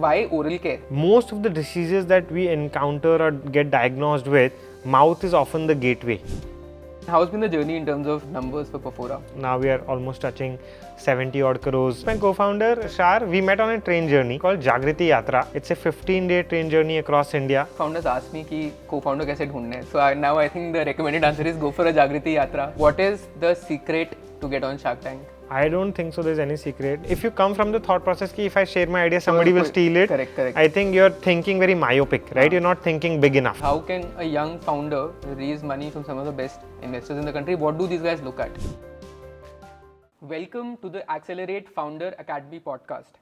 why oral care? Most of the diseases that we encounter or get diagnosed with, mouth is often the gateway. How's been the journey in terms of numbers for Perfora? Now we are almost touching 70 odd crores. My co-founder Shar, we met on a train journey called Jagriti Yatra. It's a 15-day train journey across India. Founders asked me कि co-founder कैसे ढूंढने हैं. So now I think the recommended answer is go for a Jagriti Yatra. What is the secret to get on Shark Tank? I don't think so there's any secret. If you come from the thought process ki if I share my idea, somebody will steal it. Correct. I think you're thinking very myopic, right? You're not thinking big enough. How can a young founder raise money from some of the best investors in the country? What do these guys look at? Welcome to the ACLR8 Founder Academy podcast.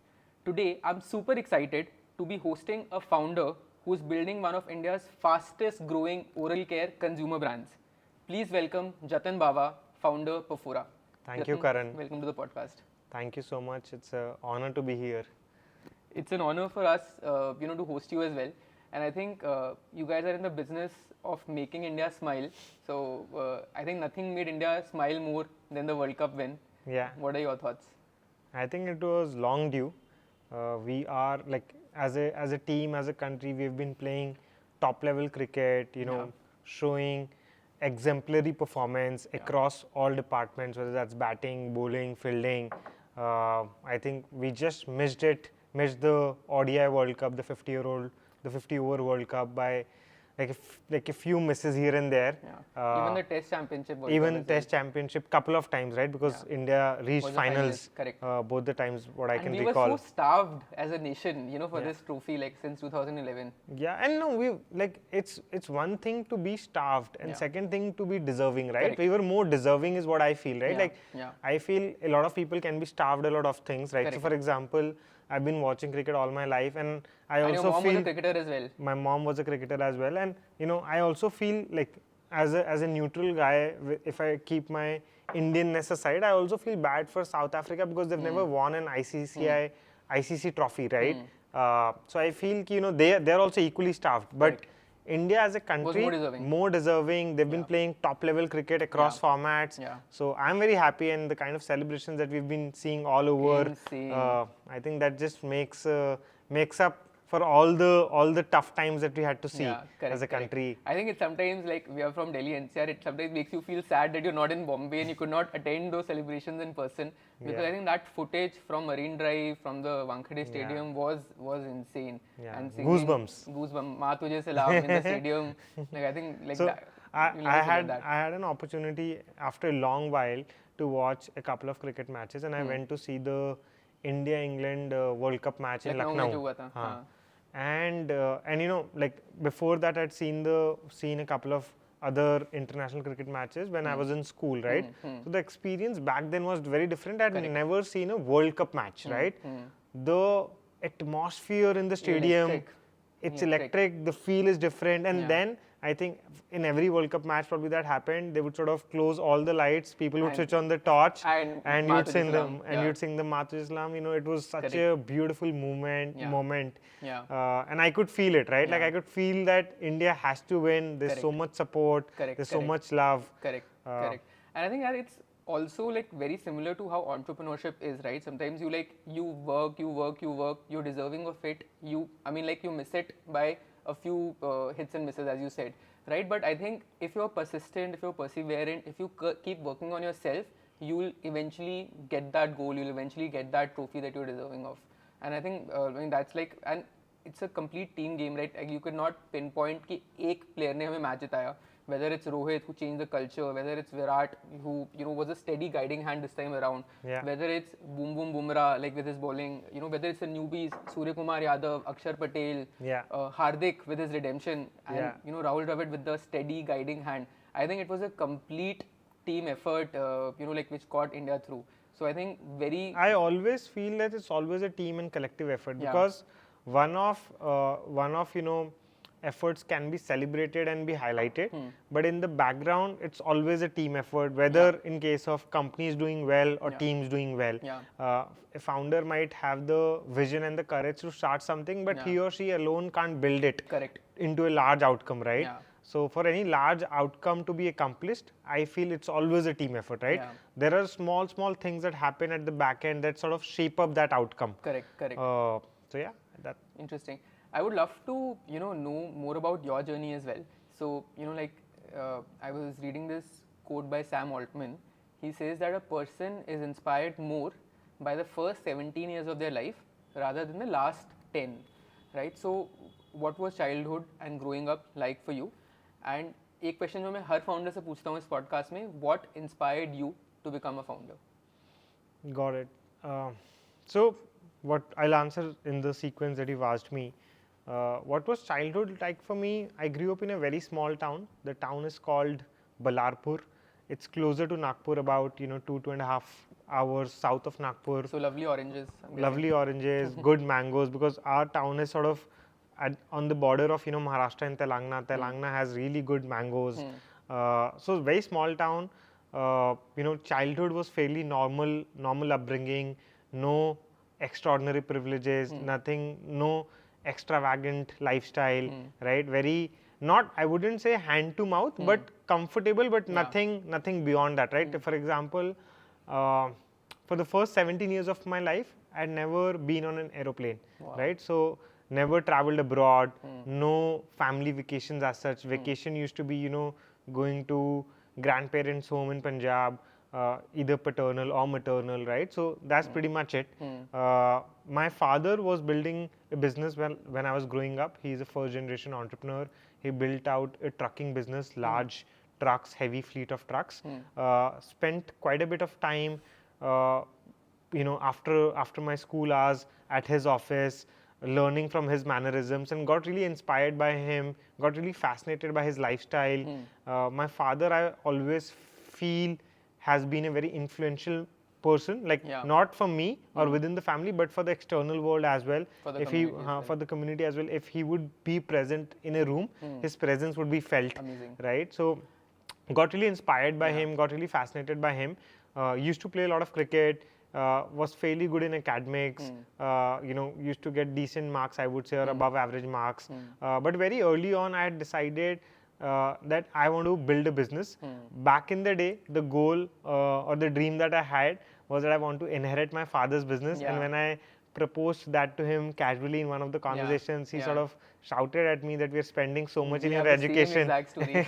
Today, I'm super excited to be hosting a founder who's building one of India's fastest growing oral care consumer brands. Please welcome Jatan Bawa, founder Perfora. Thank you, Karan. Welcome to the podcast. Thank you so much. It's an honor to be here. It's an honor for us, to host you as well. And I think you guys are in the business of making India smile. So I think nothing made India smile more than the World Cup win. Yeah. What are your thoughts? I think it was long due. We are like as a team, as a country, we've been playing top level cricket. Showing exemplary performance across all departments, whether that's batting, bowling, fielding. I think we just missed the ODI World Cup, the 50 over World Cup by like a few misses here and there. Even the Test Championship. Championship couple of times, right? Because India reached finals. Correct. Both the times, what I can we recall. We were so starved as a nation, for this trophy, since 2011. Yeah, and no, it's one thing to be starved, and second thing to be deserving, right? Correct. We were more deserving, is what I feel, right? Yeah. I feel a lot of people can be starved a lot of things, right? Correct. So, for example, I've been watching cricket all my life, and I and also your mom feel was a cricketer as well. My mom was a cricketer as well, and I also feel like as a neutral guy, if I keep my Indianness aside, I also feel bad for South Africa because they've never won an ICC trophy, right? So I feel they're also equally starved, but India as a country more deserving. They've been playing top level cricket across formats. So I'm very happy, and the kind of celebrations that we've been seeing all over, I think that just makes up for all the tough times that we had to see as a country. I think it's sometimes like we are from Delhi NCR, it sometimes makes you feel sad that you're not in Bombay and you could not attend those celebrations in person, because I think that footage from Marine Drive, from the Wankhede Stadium was insane. And Goosebumps. Ma tujhe salam in the stadium. I think that. I had an opportunity after a long while to watch a couple of cricket matches, and I went to see the India-England World Cup match in Lucknow. And before that, I'd seen a couple of other international cricket matches when I was in school, right? So the experience back then was very different. I'd never seen a World Cup match, right? The atmosphere in the stadium, it's electric. The feel is different, and then I think in every World Cup match probably that happened. They would sort of close all the lights. People would switch on the torch, and you'd sing them, and you'd sing the Matu Islam. It was such a beautiful moment. And I could feel it, right? Like I could feel that India has to win. There's so much support. There's so much love. Correct. And I think that it's also very similar to how entrepreneurship is, right? Sometimes you work, you're deserving of it. You miss it by a few hits and misses, as you said, right? But I think if you're persistent, if you're perseverant, if you keep working on yourself, you'll eventually get that goal, you'll eventually get that trophy that you're deserving of. And I think that's and it's a complete team game, right? You could not pinpoint कि एक player ने हमें match जिताया. Whether it's Rohit who changed the culture, whether it's Virat who was a steady guiding hand this time around, whether it's Boom Bumrah with his bowling, whether it's the newbies Surya Kumar Yadav, Akshar Patel, Hardik with his redemption, and Rahul Dravid with the steady guiding hand. I think it was a complete team effort, which got India through. So I think I always feel that it's always a team and collective effort, because one of efforts can be celebrated and be highlighted, but in the background it's always a team effort, whether in case of companies doing well or teams doing well. A founder might have the vision and the courage to start something, but he or she alone can't build it into a large outcome, right? So for any large outcome to be accomplished, I feel it's always a team effort, right? There are small things that happen at the back end that sort of shape up that outcome. Correct. So yeah, That interesting. I would love to, know more about your journey as well. So, I was reading this quote by Sam Altman. He says that a person is inspired more by the first 17 years of their life rather than the last 10, right? So, what was childhood and growing up like for you? And एक question जो मैं हर founder से पूछता हूँ इस podcast में, what inspired you to become a founder? Got it. So, what I'll answer in the sequence that you've asked me. What was childhood like for me? I grew up in a very small town. The town is called Balarpur. It's closer to Nagpur, about 2.5 hours south of Nagpur. So lovely oranges. Lovely oranges, good mangoes, because our town is sort of on the border of Maharashtra and Telangana. Telangana has really good mangoes. So very small town. Childhood was fairly normal upbringing. No extraordinary privileges, nothing, no extravagant lifestyle, right? Very, not, I wouldn't say hand to mouth, but comfortable, but nothing beyond that, right? For example, for the first 17 years of my life, I had never been on an aeroplane, right? So never traveled abroad, no family vacations as such. Vacation used to be, going to grandparents' home in Punjab, either paternal or maternal, right? So that's pretty much it. My father was building a business when I was growing up. He's a first generation entrepreneur. He built out a trucking business, large trucks, heavy fleet of trucks. Spent quite a bit of time, after my school hours at his office, learning from his mannerisms, and got really inspired by him, got really fascinated by his lifestyle. My father, I always feel, has been a very influential person, like not for me or within the family, but for the external world as well. For the if community he, as well. for the community as well, if he would be present in a room, his presence would be felt. Amazing. Right? So, got really inspired by him, got really fascinated by him. Used to play a lot of cricket. Was fairly good in academics. Used to get decent marks, I would say, or above average marks. But very early on, I had decided that I want to build a business. Back in the day, the goal or the dream that I had was that I want to inherit my father's business. And when I proposed that to him casually in one of the conversations, he sort of shouted at me that we are spending so much in your education. Same exact story.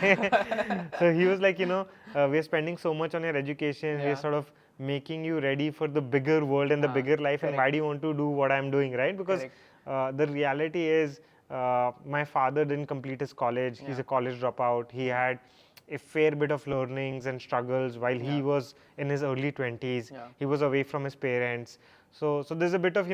So he was like, we are spending so much on your education. We are sort of making you ready for the bigger world and the bigger life. And why do you want to do what I'm doing, right? Because the reality is, my father didn't complete his college. He's a college dropout. He had a fair bit of learnings and struggles while he was in his early 20s. He was away from his parents. So there's a bit of,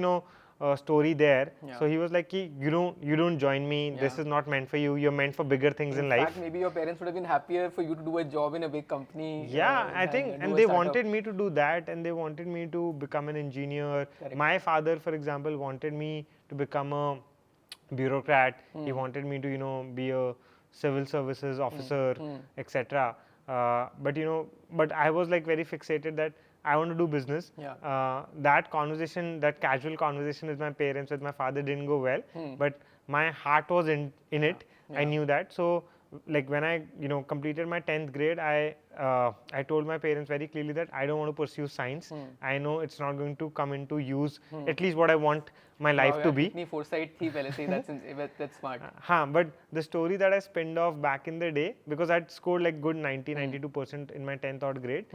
story there. So he was like, you don't join me. This is not meant for you. You're meant for bigger things in life. In fact, maybe your parents would have been happier for you to do a job in a big company. Yeah, I think, and they wanted me to do that, and they wanted me to become an engineer. My father, for example, wanted me to become a bureaucrat. He wanted me to, be a civil services officer, etc. But I was like very fixated that I want to do business. That casual conversation with my parents, with my father, didn't go well. But my heart was in it. I knew that. So, like when I completed my 10th grade, I told my parents very clearly that I don't want to pursue science. I know it's not going to come into use, at least what I want my life to be. Foresight thi pehle se, that's smart. But the story that I spinned off back in the day, because I'd scored like good 92% in my 10th odd grade.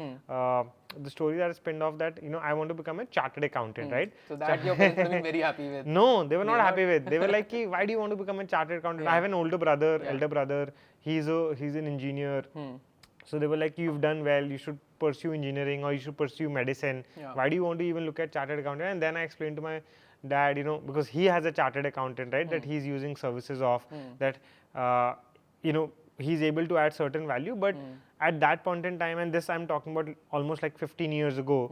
The story that I spinned off that, I want to become a chartered accountant, right? So that your parents would have been very happy with. No, they were not happy with. They were like, why do you want to become a chartered accountant? I have an elder brother. He's an engineer. So they were like, you've done well, you should pursue engineering or you should pursue medicine. Why do you want to even look at chartered accountant? And then I explained to my dad, because he has a chartered accountant, right, that he's using services of, that, he's able to add certain value. But at that point in time, and this I'm talking about almost like 15 years ago,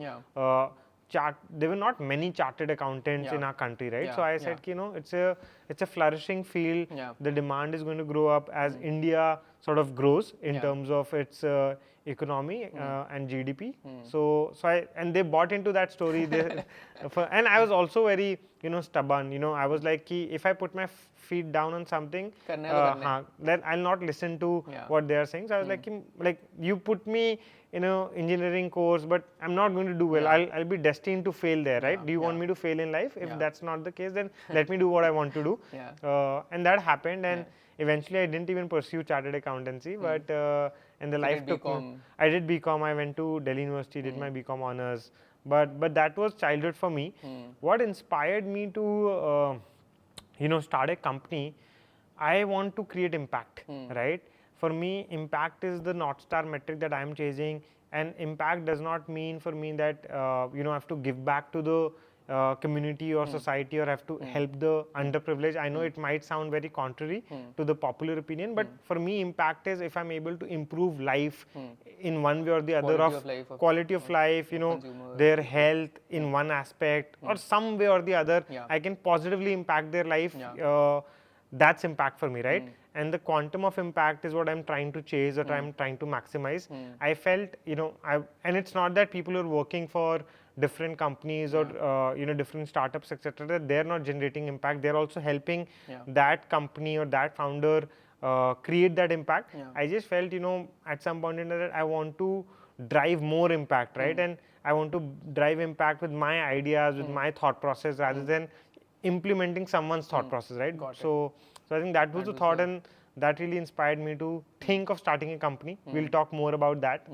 there were not many chartered accountants in our country, right? So I said, it's a flourishing field. The demand is going to grow up as India sort of grows in terms of its economy and GDP. So and they bought into that story. And I was also very stubborn. I was like, if I put my feet down on something, then I'll not listen to what they are saying. So I was like you put me in a engineering course, but I'm not going to do well. I'll be destined to fail there, right? Do you want me to fail in life? If that's not the case, then let me do what I want to do. And that happened, and eventually I didn't even pursue chartered accountancy, but and the life took me. I did BCom. I went to Delhi University, did my BCom honors, but that was childhood for me. What inspired me to start a company? I want to create impact, right? For me, impact is the North Star metric that I am chasing, and impact does not mean for me that I have to give back to the community or society, or have to help the underprivileged. I know it might sound very contrary to the popular opinion, but for me, impact is if I'm able to improve life in one way or the other, quality of life, their health in one aspect or some way or the other, I can positively impact their life. That's impact for me, right? And the quantum of impact is what I'm trying to chase, or I'm trying to maximize. I felt, and it's not that people are working for different companies or different startups, etc., that they're not generating impact. They're also helping that company or that founder create that impact. I just felt, at some point in that I want to drive more impact, right? And I want to drive impact with my ideas, with my thought process, rather than implementing someone's thought process, right? So I think that was the thought, and that really inspired me to think of starting a company. We'll talk more about that,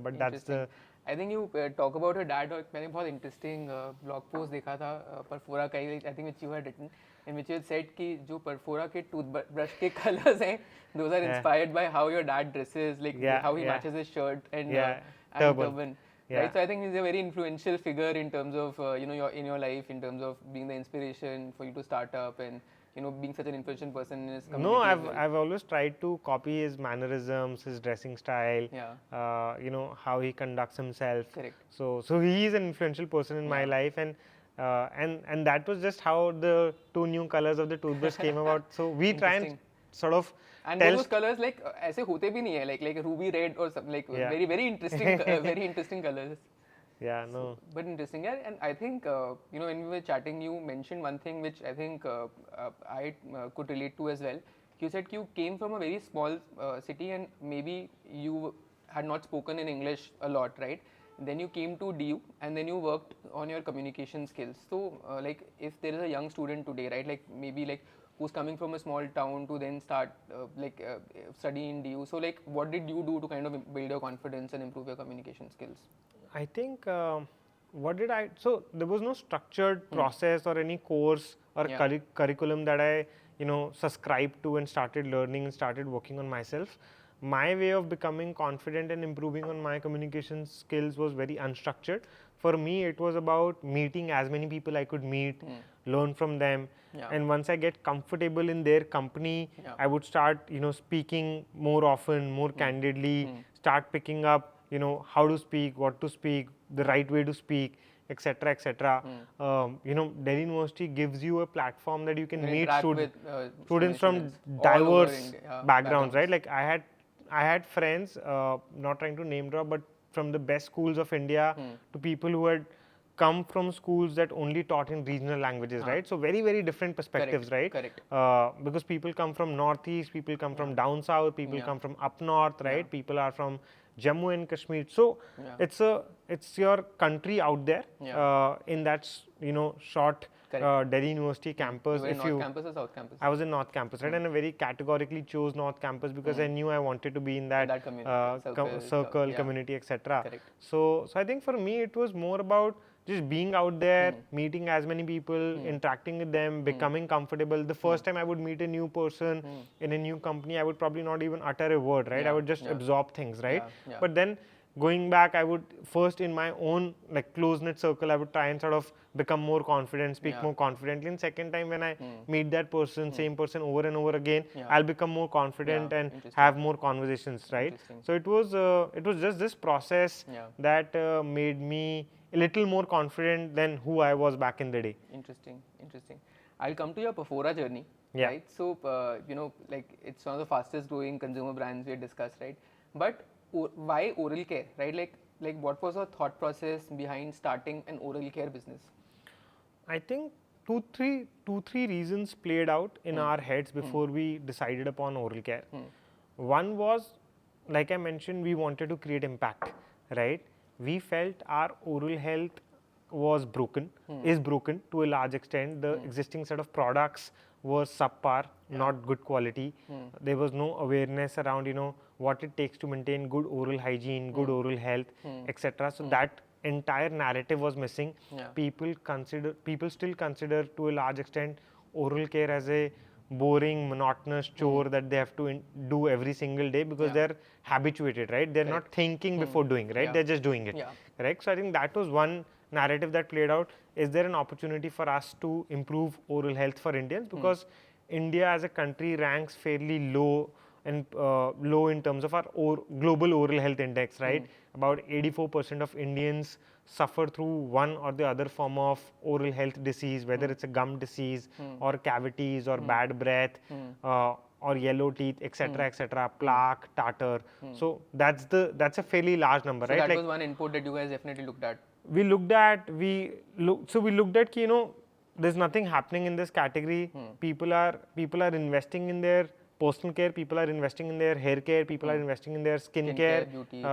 but that's the. I think you talk about your dad. मैंने बहुत interesting blog post देखा था Perfora का, I think which you had written, in which you had said कि जो Perfora के toothbrush के colors हैं, those are inspired by how your dad dresses, like how he matches his shirt and turban. Right, so I think he's a very influential figure in terms of in your life, in terms of being the inspiration for you to start up, and being such an influential person in his community. No, I've always tried to copy his mannerisms, his dressing style, how he conducts himself. Correct. So he is an influential person in my life, and that was just how the two new colors of the toothbrush came about. So we try and sort of. And those colors like ऐसे होते भी नहीं है, like ruby red or something, like very very interesting very interesting colors. Yeah, no. So, but interesting, yeah. And I think when we were chatting, you mentioned one thing which I think I could relate to as well. You said you came from a very small city, and maybe you had not spoken in English a lot, right? Then you came to DU, and then you worked on your communication skills. So like if there is a young student today, right, like maybe like who's coming from a small town to then start study in DU. So like what did you do to kind of build your confidence and improve your communication skills? I think so there was no structured process or any course or curriculum that I subscribed to and started learning and started working on myself. My way of becoming confident and improving on my communication skills was very unstructured. For me, it was about meeting as many people I could meet, learn from them, and once I get comfortable in their company, I would start speaking more often, more candidly, start picking up how to speak, what to speak, the right way to speak, etc., etc. Delhi University gives you a platform that you can meet students from diverse backgrounds, right? Like I had friends, not trying to name drop, but from the best schools of India to people who had come from schools that only taught in regional languages, right? So very, very different perspectives, right? Correct. Because people come from Northeast, people come from down south, people come from up north, right? People are from Jammu and Kashmir. So it's your country out there in that short Delhi University campus. You were in North Campus or South Campus? I was in North Campus, right? And I very categorically chose North Campus because I knew I wanted to be in that circle, community, etc. So I think for me it was more about just being out there, meeting as many people, interacting with them, becoming comfortable. The first time I would meet a new person in a new company, I would probably not even utter a word, right? I would just absorb things, right? But then going back, I would first in my own close-knit circle, I would try and sort of become more confident, speak more confidently. And second time when I meet that person, same person over and over again, I'll become more confident and have more conversations, right? So it was just this process that made me a little more confident than who I was back in the day. Interesting. I'll come to your Perfora journey, Yeah. right? So, like it's one of the fastest growing consumer brands we had discussed, right? But why oral care, right? Like what was your thought process behind starting an oral care business? I think two, three reasons played out in our heads before we decided upon oral care. One was, like I mentioned, we wanted to create impact, right? We felt our oral health was broken, is broken to a large extent. The existing set of products was subpar, not good quality. There was no awareness around, what it takes to maintain good oral hygiene, good oral health, etc. So that entire narrative was missing. Yeah. People still consider to a large extent oral care as a boring, monotonous chore that they have to do every single day because they're habituated, right? They're not thinking before doing, right? They're just doing it, correct? So I think that was one narrative that played out. Is there an opportunity for us to improve oral health for Indians? Because India as a country ranks fairly low and low in terms of our global oral health index, right? About 84% of Indians suffer through one or the other form of oral health disease, whether it's a gum disease or cavities or bad breath or yellow teeth, etc., plaque, tartar. So that's a fairly large number, So right? that was one input that you guys definitely looked at. We looked at there's nothing happening in this category. People are investing in their personal care, people are investing in their hair care, people are investing in their skin care, beauty,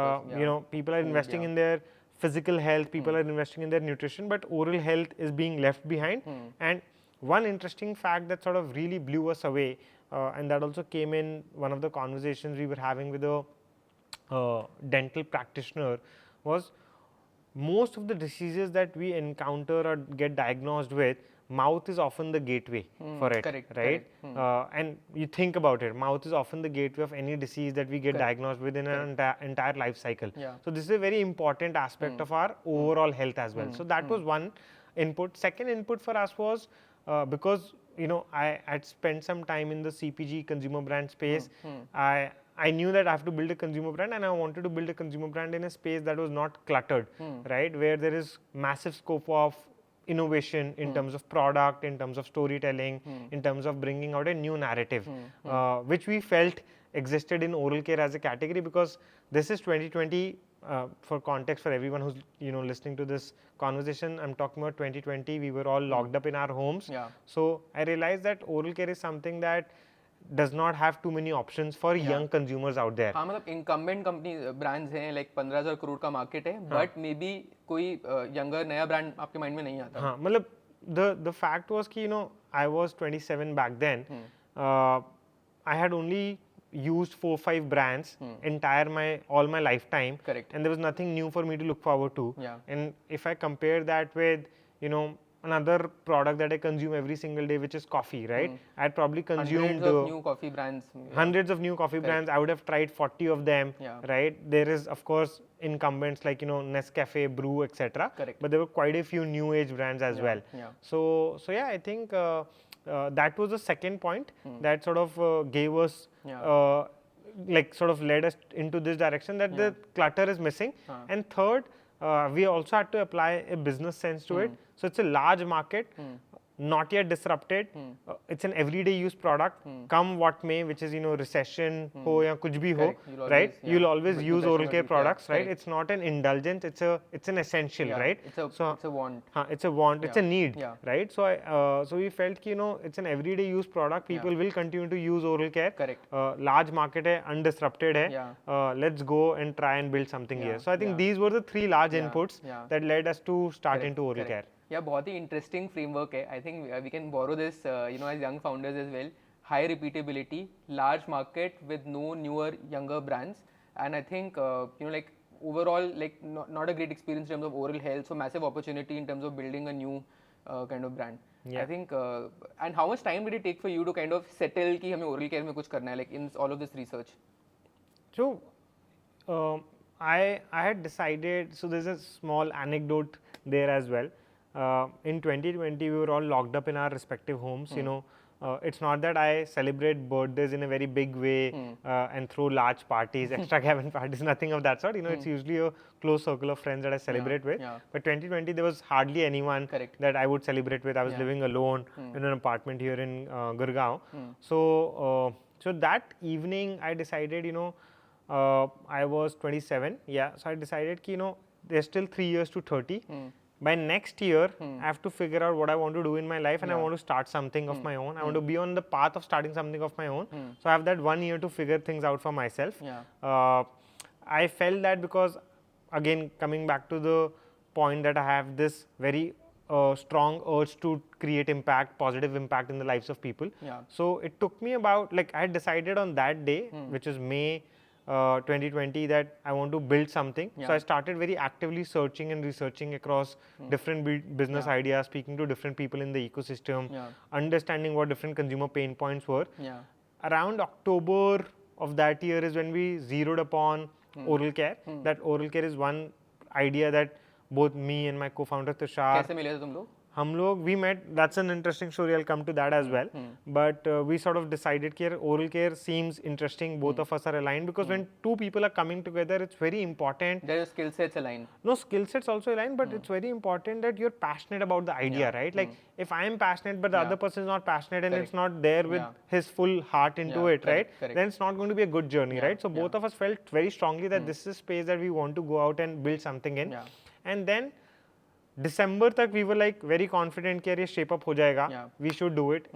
people are investing in their physical health, people are investing in their nutrition, but oral health is being left behind. And one interesting fact that sort of really blew us away, and that also came in one of the conversations we were having with a dental practitioner, was most of the diseases that we encounter or get diagnosed with, mouth is often the gateway for it, correct, right? And you think about it, mouth is often the gateway of any disease that we get diagnosed with in an entire life cycle. So this is a very important aspect of our overall health as well. So that was one input. Second input for us was because I had spent some time in the CPG consumer brand space. I knew that I have to build a consumer brand, and I wanted to build a consumer brand in a space that was not cluttered, right? Where there is massive scope of innovation in terms of product, in terms of storytelling, in terms of bringing out a new narrative, which we felt existed in oral care as a category, because this is 2020. For context, for everyone who's listening to this conversation, I'm talking about 2020. We were all locked up in our homes. So I realized that oral care is something that does not have too many options for young consumers out there. हाँ मतलब incumbent company brands हैं, like 15,000 crore का market है, but maybe कोई younger नया brand आपके mind में नहीं आता. हाँ मतलब the fact was कि I was 27 back then. I had only used 4-5 brands all my lifetime. Correct. And there was nothing new for me to look forward to. And if I compare that with another product that I consume every single day, which is coffee, right? I'd probably consumed hundreds of new coffee brands. Hundreds of new coffee brands. I would have tried 40 of them, right? There is, of course, incumbents like Nescafe, Brew, etc. But there were quite a few new age brands as well. So yeah, I think that was the second point that sort of gave us sort of led us into this direction, that the clutter is missing. And third, we also had to apply a business sense to it. So it's a large market, not yet disrupted. It's an everyday use product, come what may, which is recession ho ya kuch bhi ho, right? You'll always use oral care products, right? It's not an indulgence, it's an essential, right? It's a want. It's a want, it's a need, right? So so we felt it's an everyday use product. People will continue to use oral care. Large market hai, undisrupted hai. Let's go and try and build something here. So I think these were the three large inputs that led us to start into oral care. Yeah, बहुत ही interesting framework है. I think we can borrow this, as young founders as well. High repeatability, large market with no newer, younger brands, and I think like overall, like not a great experience in terms of oral health. So massive opportunity in terms of building a new kind of brand. I think. And how much time did it take for you to kind of settle कि हमें oral care में कुछ करना है, like in all of this research? So I had decided. So there's a small anecdote there as well. In 2020, we were all locked up in our respective homes. it's not that I celebrate birthdays in a very big way and throw large parties, extra cabin parties, nothing of that sort. You know, it's usually a close circle of friends that I celebrate with. But 2020, there was hardly anyone that I would celebrate with. I was living alone in an apartment here in Gurgaon. So, so that evening, I decided, you know, I was 27. Yeah, so I decided, you know, there's still 3 years to 30. By next year, I have to figure out what I want to do in my life, and I want to start something of my own. I want to be on the path of starting something of my own. So I have that 1 year to figure things out for myself. I felt that because, again, coming back to the point that I have this very strong urge to create impact, positive impact in the lives of people. So it took me about, like, I had decided on that day, which is May 2020, that I want to build something. So I started very actively searching and researching across different business ideas, speaking to different people in the ecosystem, understanding what different consumer pain points were. Around October of that year is when we zeroed upon oral care. That oral care is one idea that both me and my co-founder Tushar, कैसे मिले थे तुम लोग? we met. That's an interesting story. I'll come to that as well. But we sort of decided that oral care seems interesting. Both of us are aligned, because when two people are coming together, it's very important. Their skill sets aligned. No, skill sets also aligned, but it's very important that you're passionate about the idea, right? Like if I am passionate, but the other person is not passionate, and it's not there with his full heart into it, right? Then it's not going to be a good journey, right? So both of us felt very strongly that this is a space that we want to go out and build something in. And then December tak we were like very confident that ये shape up हो जाएगा, we should do it.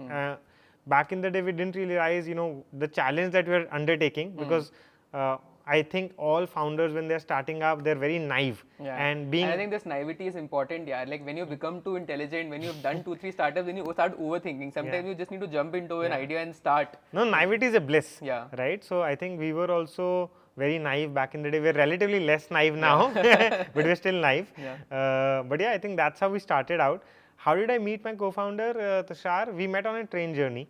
Back in the day, we didn't really realize, you know, the challenge that we're undertaking, because I think all founders, when they're starting up, they're very naive. And I think this naivety is important, yeah. Like when you become too intelligent, when you've done 2-3 startups, then you start overthinking. Sometimes you just need to jump into an idea and start. No, naivety is a bliss, right? So I think we were also very naive back in the day. We're relatively less naive now, but we're still naive. But yeah, I think that's how we started out. How did I meet my co-founder, Tushar? We met on a train journey.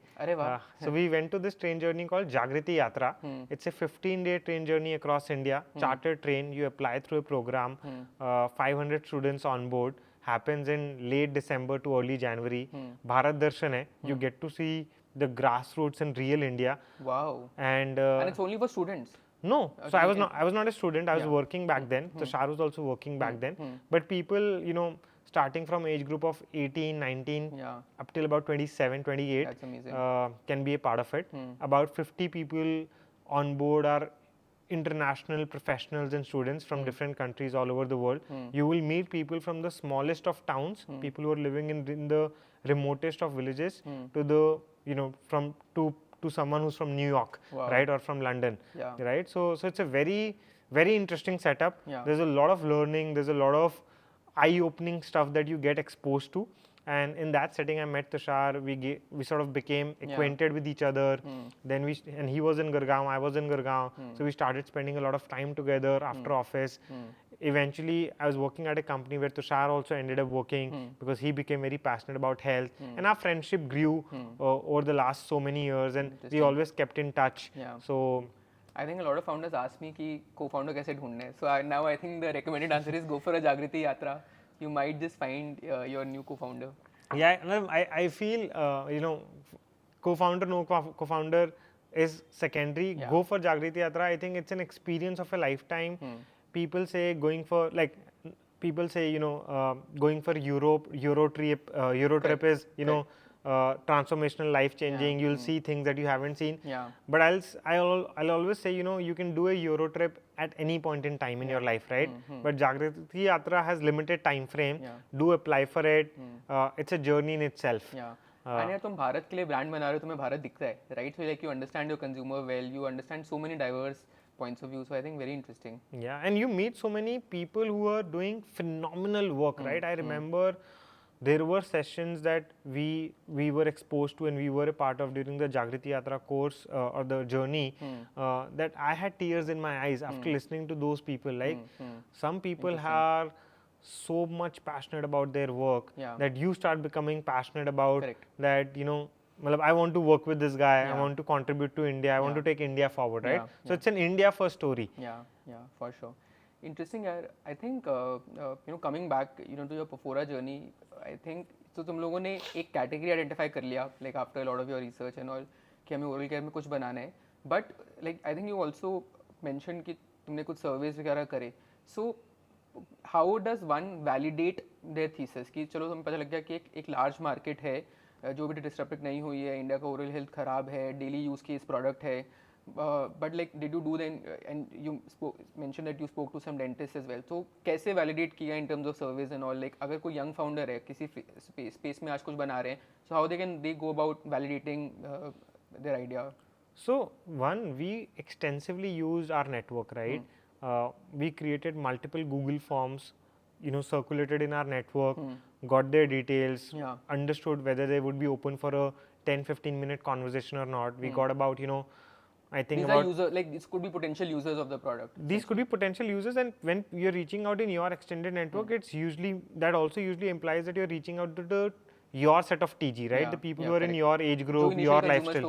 So we went to this train journey called Jagriti Yatra. It's a 15-day train journey across India, chartered train. You apply through a program, 500 students on board. Happens in late December to early January. Bharat Darshan hai. You get to see the grassroots in real India. Wow. And it's only for students. No, so I was not a student. I was working back then. So Shah was also working back then. But people, you know, starting from age group of 18, 19, up till about 27, 28, That's amazing. Can be a part of it. About 50 people on board are international professionals and students from different countries all over the world. You will meet people from the smallest of towns, people who are living in the remotest of villages, to the, you know, to someone who's from New York, right, or from London, right? So it's a very, very interesting setup. There's a lot of learning. There's a lot of eye-opening stuff that you get exposed to. And in that setting, I met Tushar. We sort of became acquainted with each other. Then and he was in Gurgaon, I was in Gurgaon. So we started spending a lot of time together after office. Eventually, I was working at a company where Tushar also ended up working, because he became very passionate about health. And our friendship grew over the last so many years, and we always kept in touch. So I think a lot of founders ask me कि co-founder कैसे ढूंढने हैं. So now I think the recommended answer is go for a Jagriti Yatra. You might just find your new co-founder. Yeah, I feel, you know, co-founder, no co-founder is secondary. Go for Jagriti Yatra. I think it's an experience of a lifetime. People say going for, like, people say, you know, going for Euro trip is, you know, transformational, life-changing. You'll see things that you haven't seen. But I'll always say, you know, you can do a Euro trip at any point in time in your life, right? But Jagriti Yatra has limited time frame. Do apply for it. It's a journey in itself. And यार तुम भारत के लिए brand बना रहे हो, तुम्हें भारत दिखता है, right? So like you understand your consumer well, you understand so many diverse points of view. So I think very interesting. Yeah, and you meet so many people who are doing phenomenal work, right? I remember there were sessions that we were exposed to and we were a part of during the Jagriti Yatra course or the journey, that I had tears in my eyes after listening to those people. Like some people are so much passionate about their work that you start becoming passionate about that, you know, I want to work with this guy, I want to contribute to India, I want to take India forward, right? So it's an India first story. Yeah, for sure. Interesting. I think, you know, coming back, you know, to your Perfora journey, I think तो तुम लोगों ने एक category identify कर लिया like after lot of your research and all कि हमें oral care में कुछ बनाना है, but like I think you also mention कि तुमने कुछ सर्वेज वगैरह करे. So how does one validate their thesis कि चलो हमें पता लग गया कि एक लार्ज मार्केट है जो भी डिस्टर्ब नहीं हुई है, इंडिया का ओरल हेल्थ ख़राब है, डेली यूज़ की इस प्रोडक्ट है, but like did you do then and you mentioned that you spoke to some dentists as well, so कैसे validate किया in terms of surveys and all, like अगर कोई young founder है किसी space में आज कुछ बना रहे हैं, so how they go about validating their idea? So one, we extensively used our network, right? We created multiple Google forms, circulated in our network, got their details, understood whether they would be open for a 10-15 minute conversation or not. We got about, I think these are users, like these could be potential users of the product. These could be potential users, and when you're reaching out in your extended network, it's usually, that also usually implies that you're reaching out to your set of TG, right? The people who are in your age group, your lifestyle,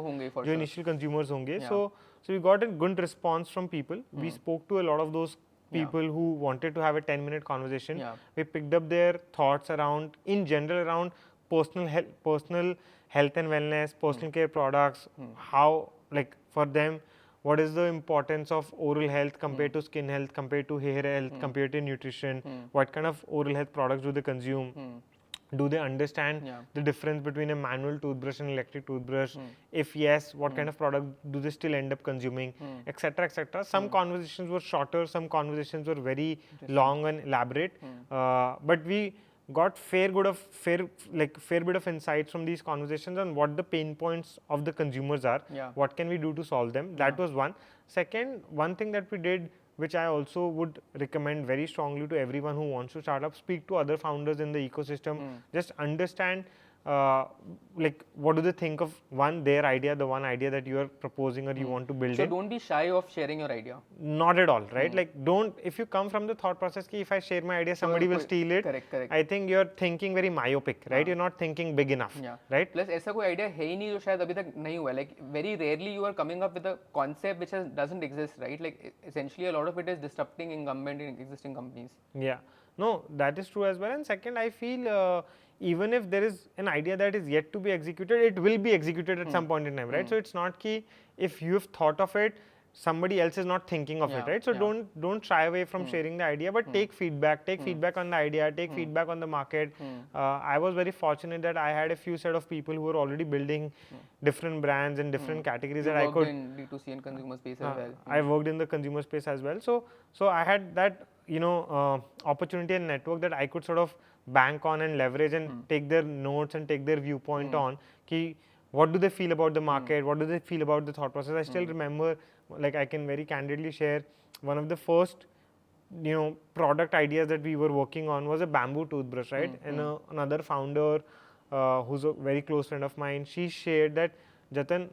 जो initial consumers होंगे. So we got a good response from people. We spoke to a lot of those people who wanted to have a 10-minute conversation. We picked up their thoughts around, in general, around personal health and wellness, personal care products, how, like for them, what is the importance of oral health compared to skin health, compared to hair health, compared to nutrition, what kind of oral health products do they consume, do they understand the difference between a manual toothbrush and electric toothbrush, if yes, what kind of product do they still end up consuming, etc, etc. Some conversations were shorter, some conversations were very long and elaborate, but we got fair bit of insights from these conversations on what the pain points of the consumers are, what can we do to solve them. That was one. Second, one thing that we did, which I also would recommend very strongly to everyone who wants to start up, speak to other founders in the ecosystem, just understand like what do they think of their idea, the one idea that you are proposing or you want to build. So don't be shy of sharing your idea. Not at all, right? Like if you come from the thought process ki if I share my idea, somebody will steal it. Correct. I think you're thinking very myopic, right? You're not thinking big enough, right? Plus ऐसा कोई idea है ही नहीं जो शायद अभी तक नहीं हुआ. Like very rarely you are coming up with a concept which doesn't exist, right? Like essentially a lot of it is disrupting incumbent in existing companies. Yeah, no, that is true as well. And second, I feel even if there is an idea that is yet to be executed, it will be executed at some point in time, right? So it's not ki if you've thought of it, somebody else is not thinking of it, right? So don't shy away from sharing the idea, but take feedback on the idea, take feedback on the market. I was very fortunate that I had a few set of people who were already building different brands and different categories that I could. In D2C and consumer space as well. I worked in the consumer space as well. So I had that opportunity and network that I could sort of bank on and leverage and take their notes and take their viewpoint on ki what do they feel about the market, what do they feel about the thought process. I still remember, like I can very candidly share, one of the first product ideas that we were working on was a bamboo toothbrush, right? And another founder who's a very close friend of mine, she shared that, Jatan,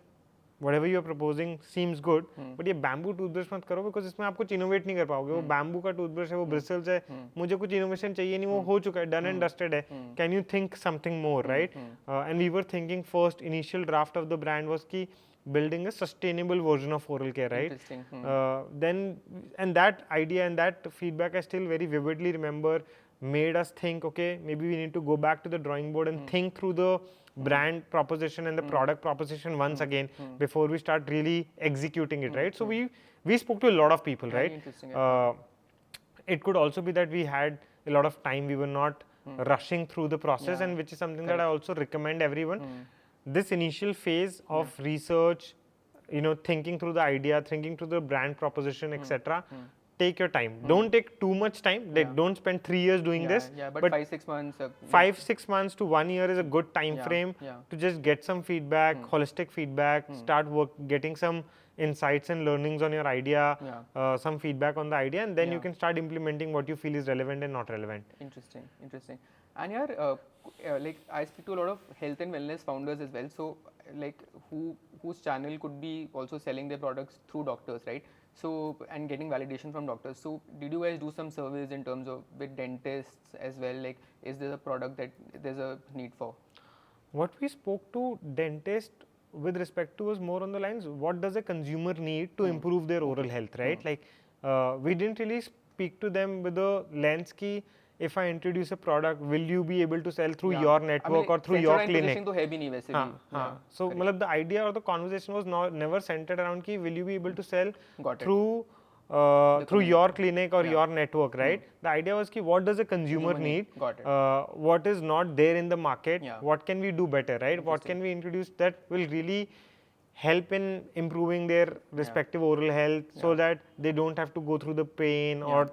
whatever you are proposing seems good, but ये bamboo toothbrush मत करो because इसमें आप कुछ innovate नहीं कर पाओगे. वो bamboo का toothbrush है, वो bristles है, मुझे कुछ innovation चाहिए नहीं, वो हो चुका है, done and dusted है. Can you think something more, right? And we were thinking first, initial draft of the brand was कि building a sustainable version of oral care, right? Interesting. Then, and that idea and that feedback I still very vividly remember made us think, okay, maybe we need to go back to the drawing board and think through the brand proposition and the product proposition once again before we start really executing it, right? So we spoke to a lot of people, right? It could also be that we had a lot of time, we were not rushing through the process, and which is something that I also recommend everyone. This initial phase of research, thinking through the idea, thinking through the brand proposition, etc. Take your time. Don't take too much time. Like don't spend 3 years doing this. But 5-6 months. 5-6 months to 1 year is a good time frame to just get some feedback, holistic feedback, start getting some insights and learnings on your idea, some feedback on the idea, and then you can start implementing what you feel is relevant and not relevant. Interesting. And like I speak to a lot of health and wellness founders as well. So like whose channel could be also selling their products through doctors, right? So and getting validation from doctors. So did you guys do some surveys in terms of with dentists as well? Like is there a product that there's a need for? What we spoke to dentists with respect to was more on the lines, what does a consumer need to improve their oral health, right? Like we didn't really speak to them with the lens ki if I introduce a product, will you be able to sell through your network or through your clinic? तो है भी नहीं वैसे भी. So मतलब the idea or the conversation was never centered around ki will you be able to sell through your clinic or your network, right? The idea was ki what does a consumer need? What is not there in the market? What can we do better, right? What can we introduce that will really help in improving their respective oral health, so that they don't have to go through the pain or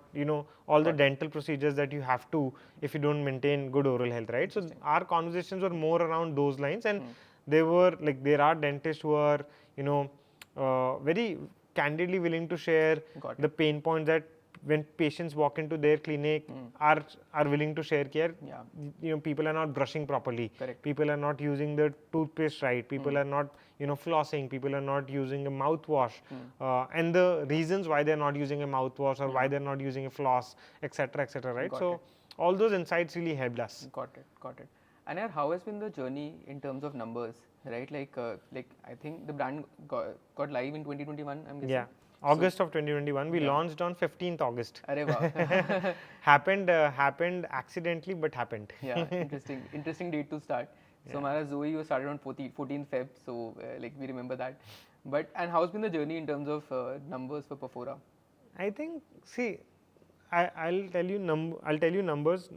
all the dental procedures that you have to if you don't maintain good oral health, right? So our conversations were more around those lines, and they were like, there are dentists who are very candidly willing to share the pain points that when patients walk into their clinic are willing to share care. People are not brushing properly. People are not using the toothpaste right. People are not flossing. People are not using a mouthwash, and the reasons why they're not using a mouthwash or why they're not using a floss, etc., right? So all those insights really helped us. Got it. And how has been the journey in terms of numbers, right? Like I think the brand got live in 2021, I'm guessing. Yeah. August of 2021, we launched on 15th August. Arey wow. happened accidentally, but happened. Yeah, interesting date to start. So, Mara Zoe was started on 14th Feb, so we remember that. And how's been the journey in terms of numbers for Perfora? I think, see, I'll tell you numbers.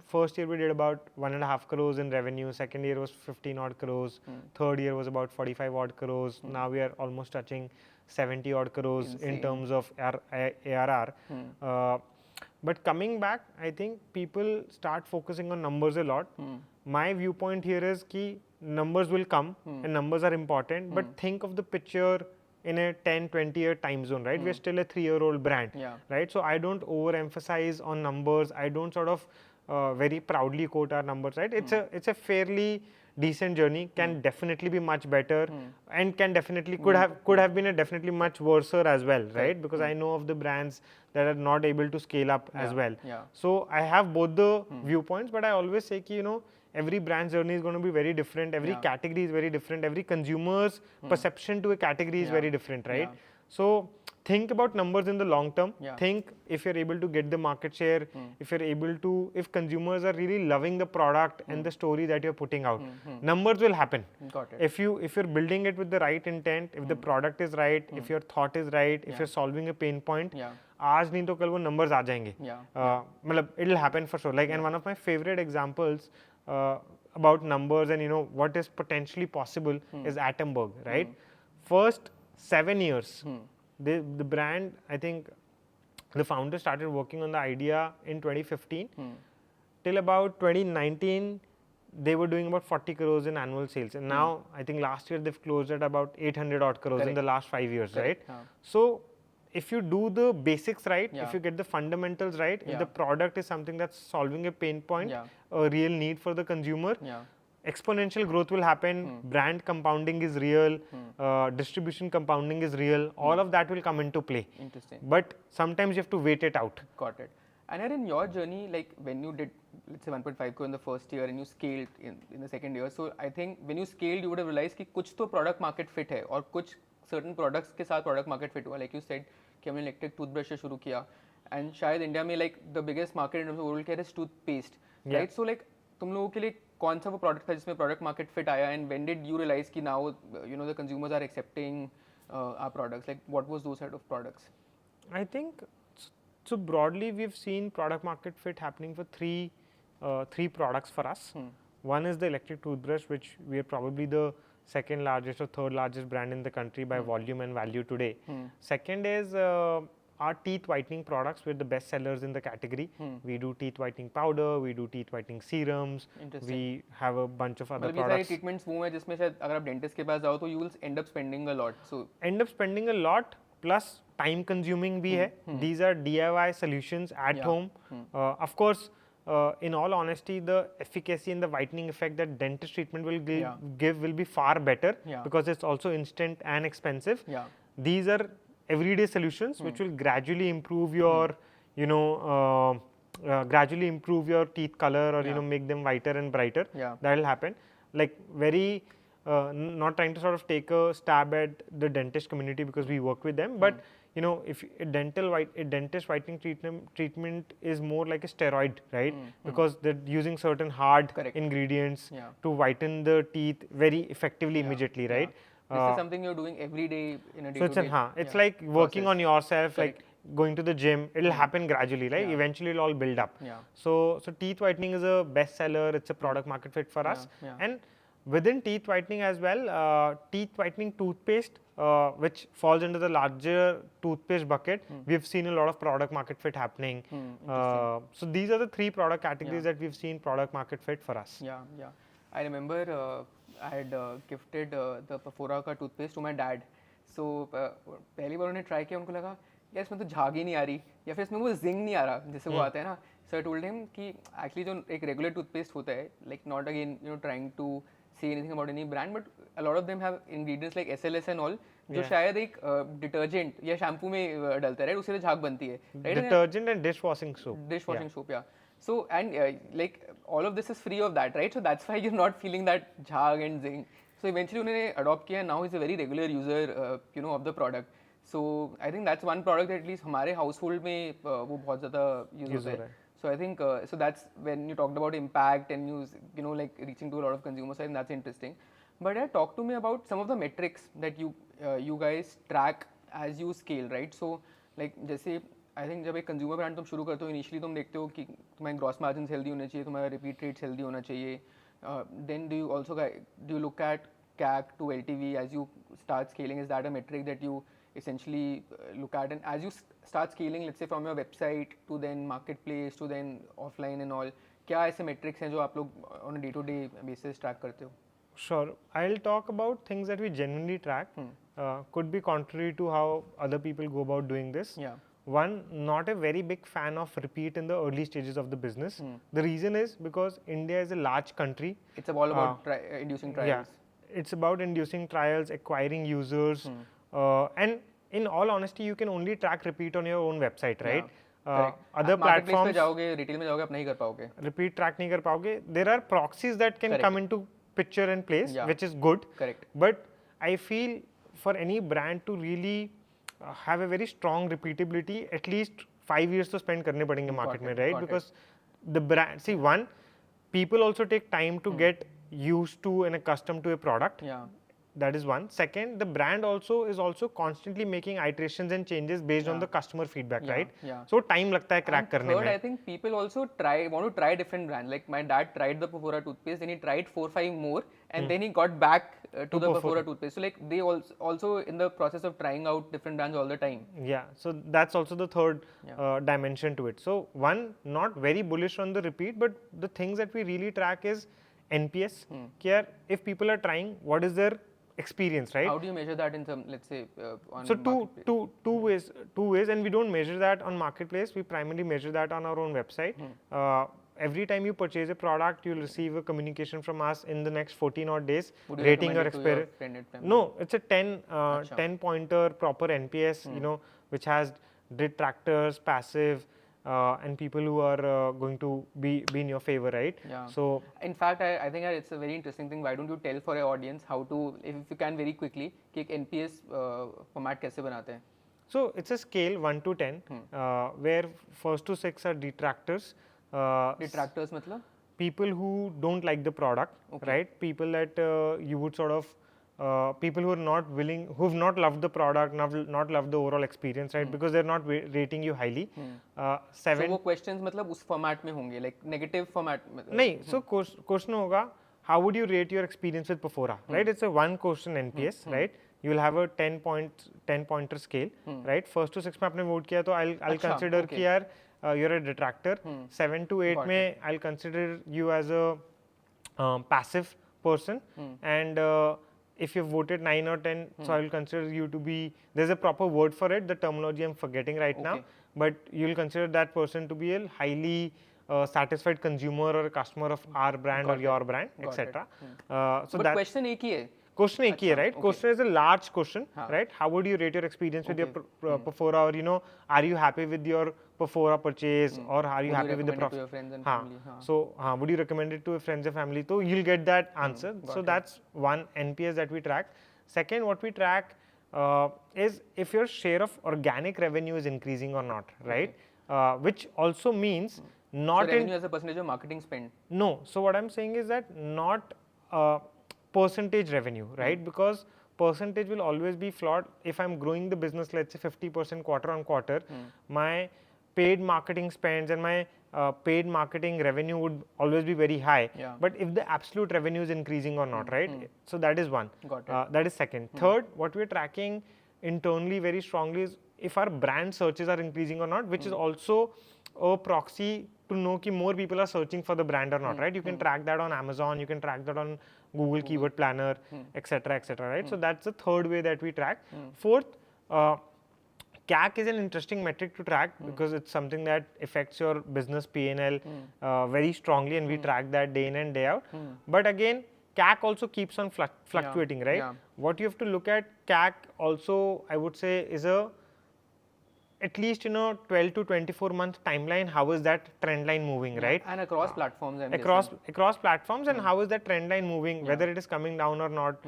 First year we did about 1.5 crores in revenue. Second year was 15 odd crores. Third year was about 45 odd crores. Now we are almost touching 70 odd crores in terms of ARR. But coming back, I think people start focusing on numbers a lot. My viewpoint here is ki numbers will come and numbers are important, but think of the picture in a 10-20 year time zone, right? We're still a 3-year-old brand, right? So I don't overemphasize on numbers. I don't sort of very proudly quote our numbers, right? It's a fairly decent journey, can definitely be much better, and can definitely could have been a definitely much worse as well, right? Because I know of the brands that are not able to scale up as well. So I have both the viewpoints, but I always say ki, every brand's journey is going to be very different. Every category is very different. Every consumer's perception to a category is very different, right? So think about numbers in the long term. Think if you're able to get the market share, if consumers are really loving the product and the story that you're putting out, numbers will happen. Got it. If you're building it with the right intent, if the product is right, if your thought is right, if you're solving a pain point, आज नहीं तो कल वो numbers आ जाएंगे. मतलब it'll happen for sure. And one of my favorite examples about numbers and what is potentially possible is Attenberg, right? First 7 years, the brand, I think the founder started working on the idea in 2015. Till about 2019, they were doing about 40 crores in annual sales. And now, I think last year they've closed at about 800 odd crores in the last 5 years, right? So if you do the basics right, if you get the fundamentals right, if the product is something that's solving a pain point, a real need for the consumer, exponential growth will happen. Brand compounding is real. Distribution compounding is real. All of that will come into play. Interesting. But sometimes you have to wait it out. Got it. And in your journey, when you did, let's say 1.5 crore in the first year and you scaled in the second year, so I think when you scaled, you would have realized कि कुछ तो product market fit है और कुछ certain products के साथ product market fit हुआ. Like you said कि हमने electric toothbrush से शुरू किया, and शायद इंडिया में the biggest market in terms of oral care is toothpaste, right? So तुम लोगों के लिए कौन सा वो product था जिसमें product market fit आया, and when did you realize कि now the consumers are accepting our products? What was those set of products? I think so broadly we've seen product market fit happening for three products for us. One is the electric toothbrush, which we are probably the second largest or third largest brand in the country by volume and value today. Second is our teeth whitening products. We're the best sellers in the category. We do teeth whitening powder, we do teeth whitening serums, we have a bunch of other products. these treatments वो हैं जिसमें शायद अगर आप dentist के पास जाओ तो you will end up spending a lot. So end up spending a lot, plus time consuming भी है. These are DIY solutions at home. Of course, in all honesty, the efficacy and the whitening effect that dentist treatment will give will be far better because it's also instant and expensive. These are everyday solutions which will gradually improve your, gradually improve your teeth color or make them whiter and brighter. That will happen. Like very not trying to sort of take a stab at the dentist community because we work with them, but you know, if a dentist whitening treatment is more like a steroid, right? Because they're using certain hard ingredients to whiten the teeth very effectively immediately, right? This is something you're doing every day in a day-to-day. So it's like working on yourself, like going to the gym. It'll happen gradually, right? Eventually, it'll all build up. So teeth whitening is a bestseller. It's a product market fit for us. And within teeth whitening as well, teeth whitening toothpaste, which falls into the larger toothpaste bucket, we've seen a lot of product market fit happening. So these are the 3 product categories that we've seen product market fit for us. Yeah. I remember I had gifted the Perfora का toothpaste to my dad. So पहली बार उन्होंने try किया, उनको लगा यार इसमें तो झाग ही नहीं आ रही या फिर इसमें वो जिंग नहीं आ रहा जैसे वो आता है ना. So I told him कि actually जो एक regular toothpaste होता है, like not again you know trying to say anything about any brand, but a lot of them have ingredients like SLS and all, जो शायद एक detergent या shampoo में डलता है, right? उससे झाग बनती है, right? Detergent and dishwashing soap. Dishwashing soap, yeah. So and like all of this is free of that, right? So that's why you're not feeling that jhag and zing. So eventually उन्होंने adopt किया. Now he's a very regular user, you know, of the product. So I think that's one product that at least हमारे household में वो बहुत ज़्यादा use होता है. So I think so that's when you talked about impact and you know like reaching to a lot of consumers. I think that's interesting. But yeah, talk to me about some of the metrics that you guys track as you scale, right? So like जैसे I think जब एक consumer brand तुम शुरू करते हो initially तुम देखते हो कि तुम्हारे ग्रॉस मार्जिन्स हेल्दी होने चाहिए, तुम्हारा रिपीट रेट्स हेल्दी होना चाहिए. Then do you look at CAC to LTV as you start scaling? Is that a metric that you essentially look at? And as you start scaling, let's say from your website to then marketplace to then offline and all, क्या ऐसे metrics हैं जो आप लोग on a day-to-day basis track करते हो? Sure, I'll talk about things that we genuinely track. Could be contrary to how other people go about doing this. One, not a very big fan of repeat in the early stages of the business. The reason is because India is a large country. It's all about inducing trials. Yeah, it's about inducing trials, acquiring users, and in all honesty, you can only track repeat on your own website, right? Other platforms, जाओगे, retail में जाओगे, आप नहीं कर पाओगे. Repeat track नहीं कर पाओगे. There are proxies that can come into picture and place, which is good. Correct. But I feel for any brand to really have a very strong repeatability, at least 5 years to spend करने पड़ेंगे market में, right? Because the brand, see, one, people also take time to get used to and accustomed to a product. That is one. Second, the brand is also constantly making iterations and changes based on the customer feedback, right? So time लगता है crack करने में. Third, I think people also want to try different brands. Like my dad tried the Perfora toothpaste, then he tried 4-5 more, and then he got back to the Perfora toothpaste. So like they also in the process of trying out different brands all the time. Yeah, so that's also the third dimension to it. So one, not very bullish on the repeat, but the things that we really track is NPS. If people are trying, what is their experience, right? How do you measure that in some, let's say, on so two ways, and we don't measure that on marketplace. We primarily measure that on our own website. Every time you purchase a product, you'll receive a communication from us in the next 14 odd days, rating your experience. No, it's a 10 pointer proper NPS, you know, which has detractors, passive, and people who are going to be in your favor, right? So in fact, I think it's a very interesting thing. Why don't you tell for your audience how to, if you can very quickly, कि एक NPS format कैसे बनाते हैं? So it's a scale 1 to 10, where first to 6 are detractors. Detractors मतलब? People who don't like the product, right? People that you would sort of people who are not willing, who have not loved the product, not loved the overall experience, right? Because they're not rating you highly. 7. So वो questions मतलब उस format में होंगे, like negative format में? नहीं, so question होगा, how would you rate your experience with Perfora, right? It's a 1 question NPS, right? You will have a 10 pointer scale, right? First to 6 में आपने vote किया तो I'll consider कि यार you're a detractor. 7 to 8 में I'll consider you as a passive person, and if you've voted 9 or 10, so I will consider you to be, there's a proper word for it, the terminology I'm forgetting right now, but you'll consider that person to be a highly satisfied consumer or a customer of our brand or your brand, etc. So but question एक ही है, Question एक ही है, right? Okay. Question is a large question, right? How would you rate your experience with your Perfora, or are you happy with your Perfora purchase, or are you happy with the profit? Would you recommend it to your friends and family? So, would you recommend it to your friends and family? So you'll get that answer. So that's one NPS that we track. Second, what we track is if your share of organic revenue is increasing or not, right? Which also means not so revenue as a percentage of marketing spend. No. So what I'm saying is that not percentage revenue, right? Because percentage will always be flawed. If I'm growing the business, let's say 50% quarter on quarter, my paid marketing spends and my paid marketing revenue would always be very high. But if the absolute revenue is increasing or not, right? So that is one. Got it. That is second. Third, what we're tracking internally very strongly is if our brand searches are increasing or not, which is also a proxy to know कि more people are searching for the brand or not, right? You can track that on Amazon, you can track that on Google Keyword Planner, etc., right? So that's the third way that we track. Fourth, CAC is an interesting metric to track because it's something that affects your business P&L very strongly, and we track that day in and day out. But again, CAC also keeps on fluctuating, right? What you have to look at CAC also, I would say, is at least 12 to 24 month timeline. How is that trend line moving, right? And across platforms. Across platforms, and how is that trend line moving, whether it is coming down or not.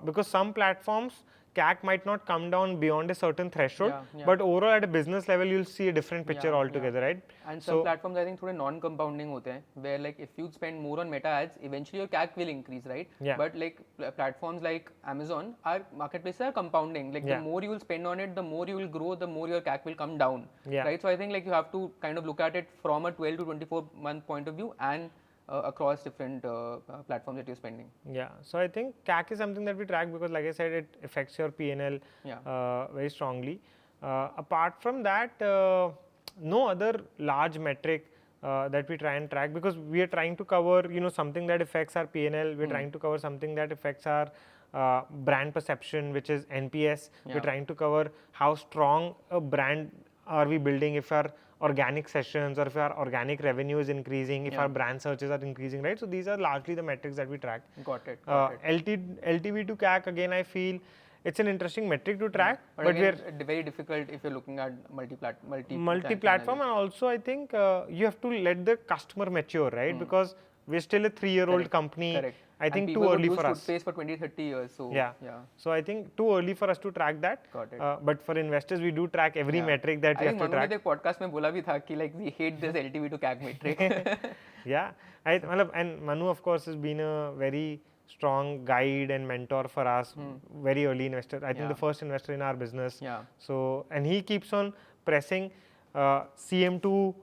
Because some platforms CAC might not come down beyond a certain threshold, but overall at a business level you'll see a different picture altogether, right? And some platforms I think थोड़े non-compounding होते हैं, where like if you spend more on meta ads, eventually your CAC will increase, right? But like platforms like Amazon, our marketplaces are compounding. Like the more you will spend on it, the more you will grow, the more your CAC will come down, right? So I think like you have to kind of look at it from a 12 to 24 month point of view and across different platforms that you're spending. So I think CAC is something that we track because, like I said, it affects your P&L very strongly. Apart from that, no other large metric that we try and track, because we are trying to cover something that affects our P&L. We're trying to cover something that affects our brand perception, which is NPS. We're trying to cover how strong a brand are we building, if our organic sessions or if our organic revenue is increasing, if our brand searches are increasing, right? So these are largely the metrics that we track. Got it. LTV to CAC, again, I feel it's an interesting metric to track, but again, we're very difficult if you're looking at multi-platform, and also I think you have to let the customer mature, right? Because we're still a 3-year-old company. Correct. I think too early for us. Toothpaste for 20-30 years. So So I think too early for us to track that. Got it. But for investors, we do track every metric that we have to track. I think Manu ने podcast में बोला भी था कि like we hate this LTV to CAC metric. And Manu of course has been a very strong guide and mentor for us, very early investor. I think the first investor in our business. So, and he keeps on pressing CM2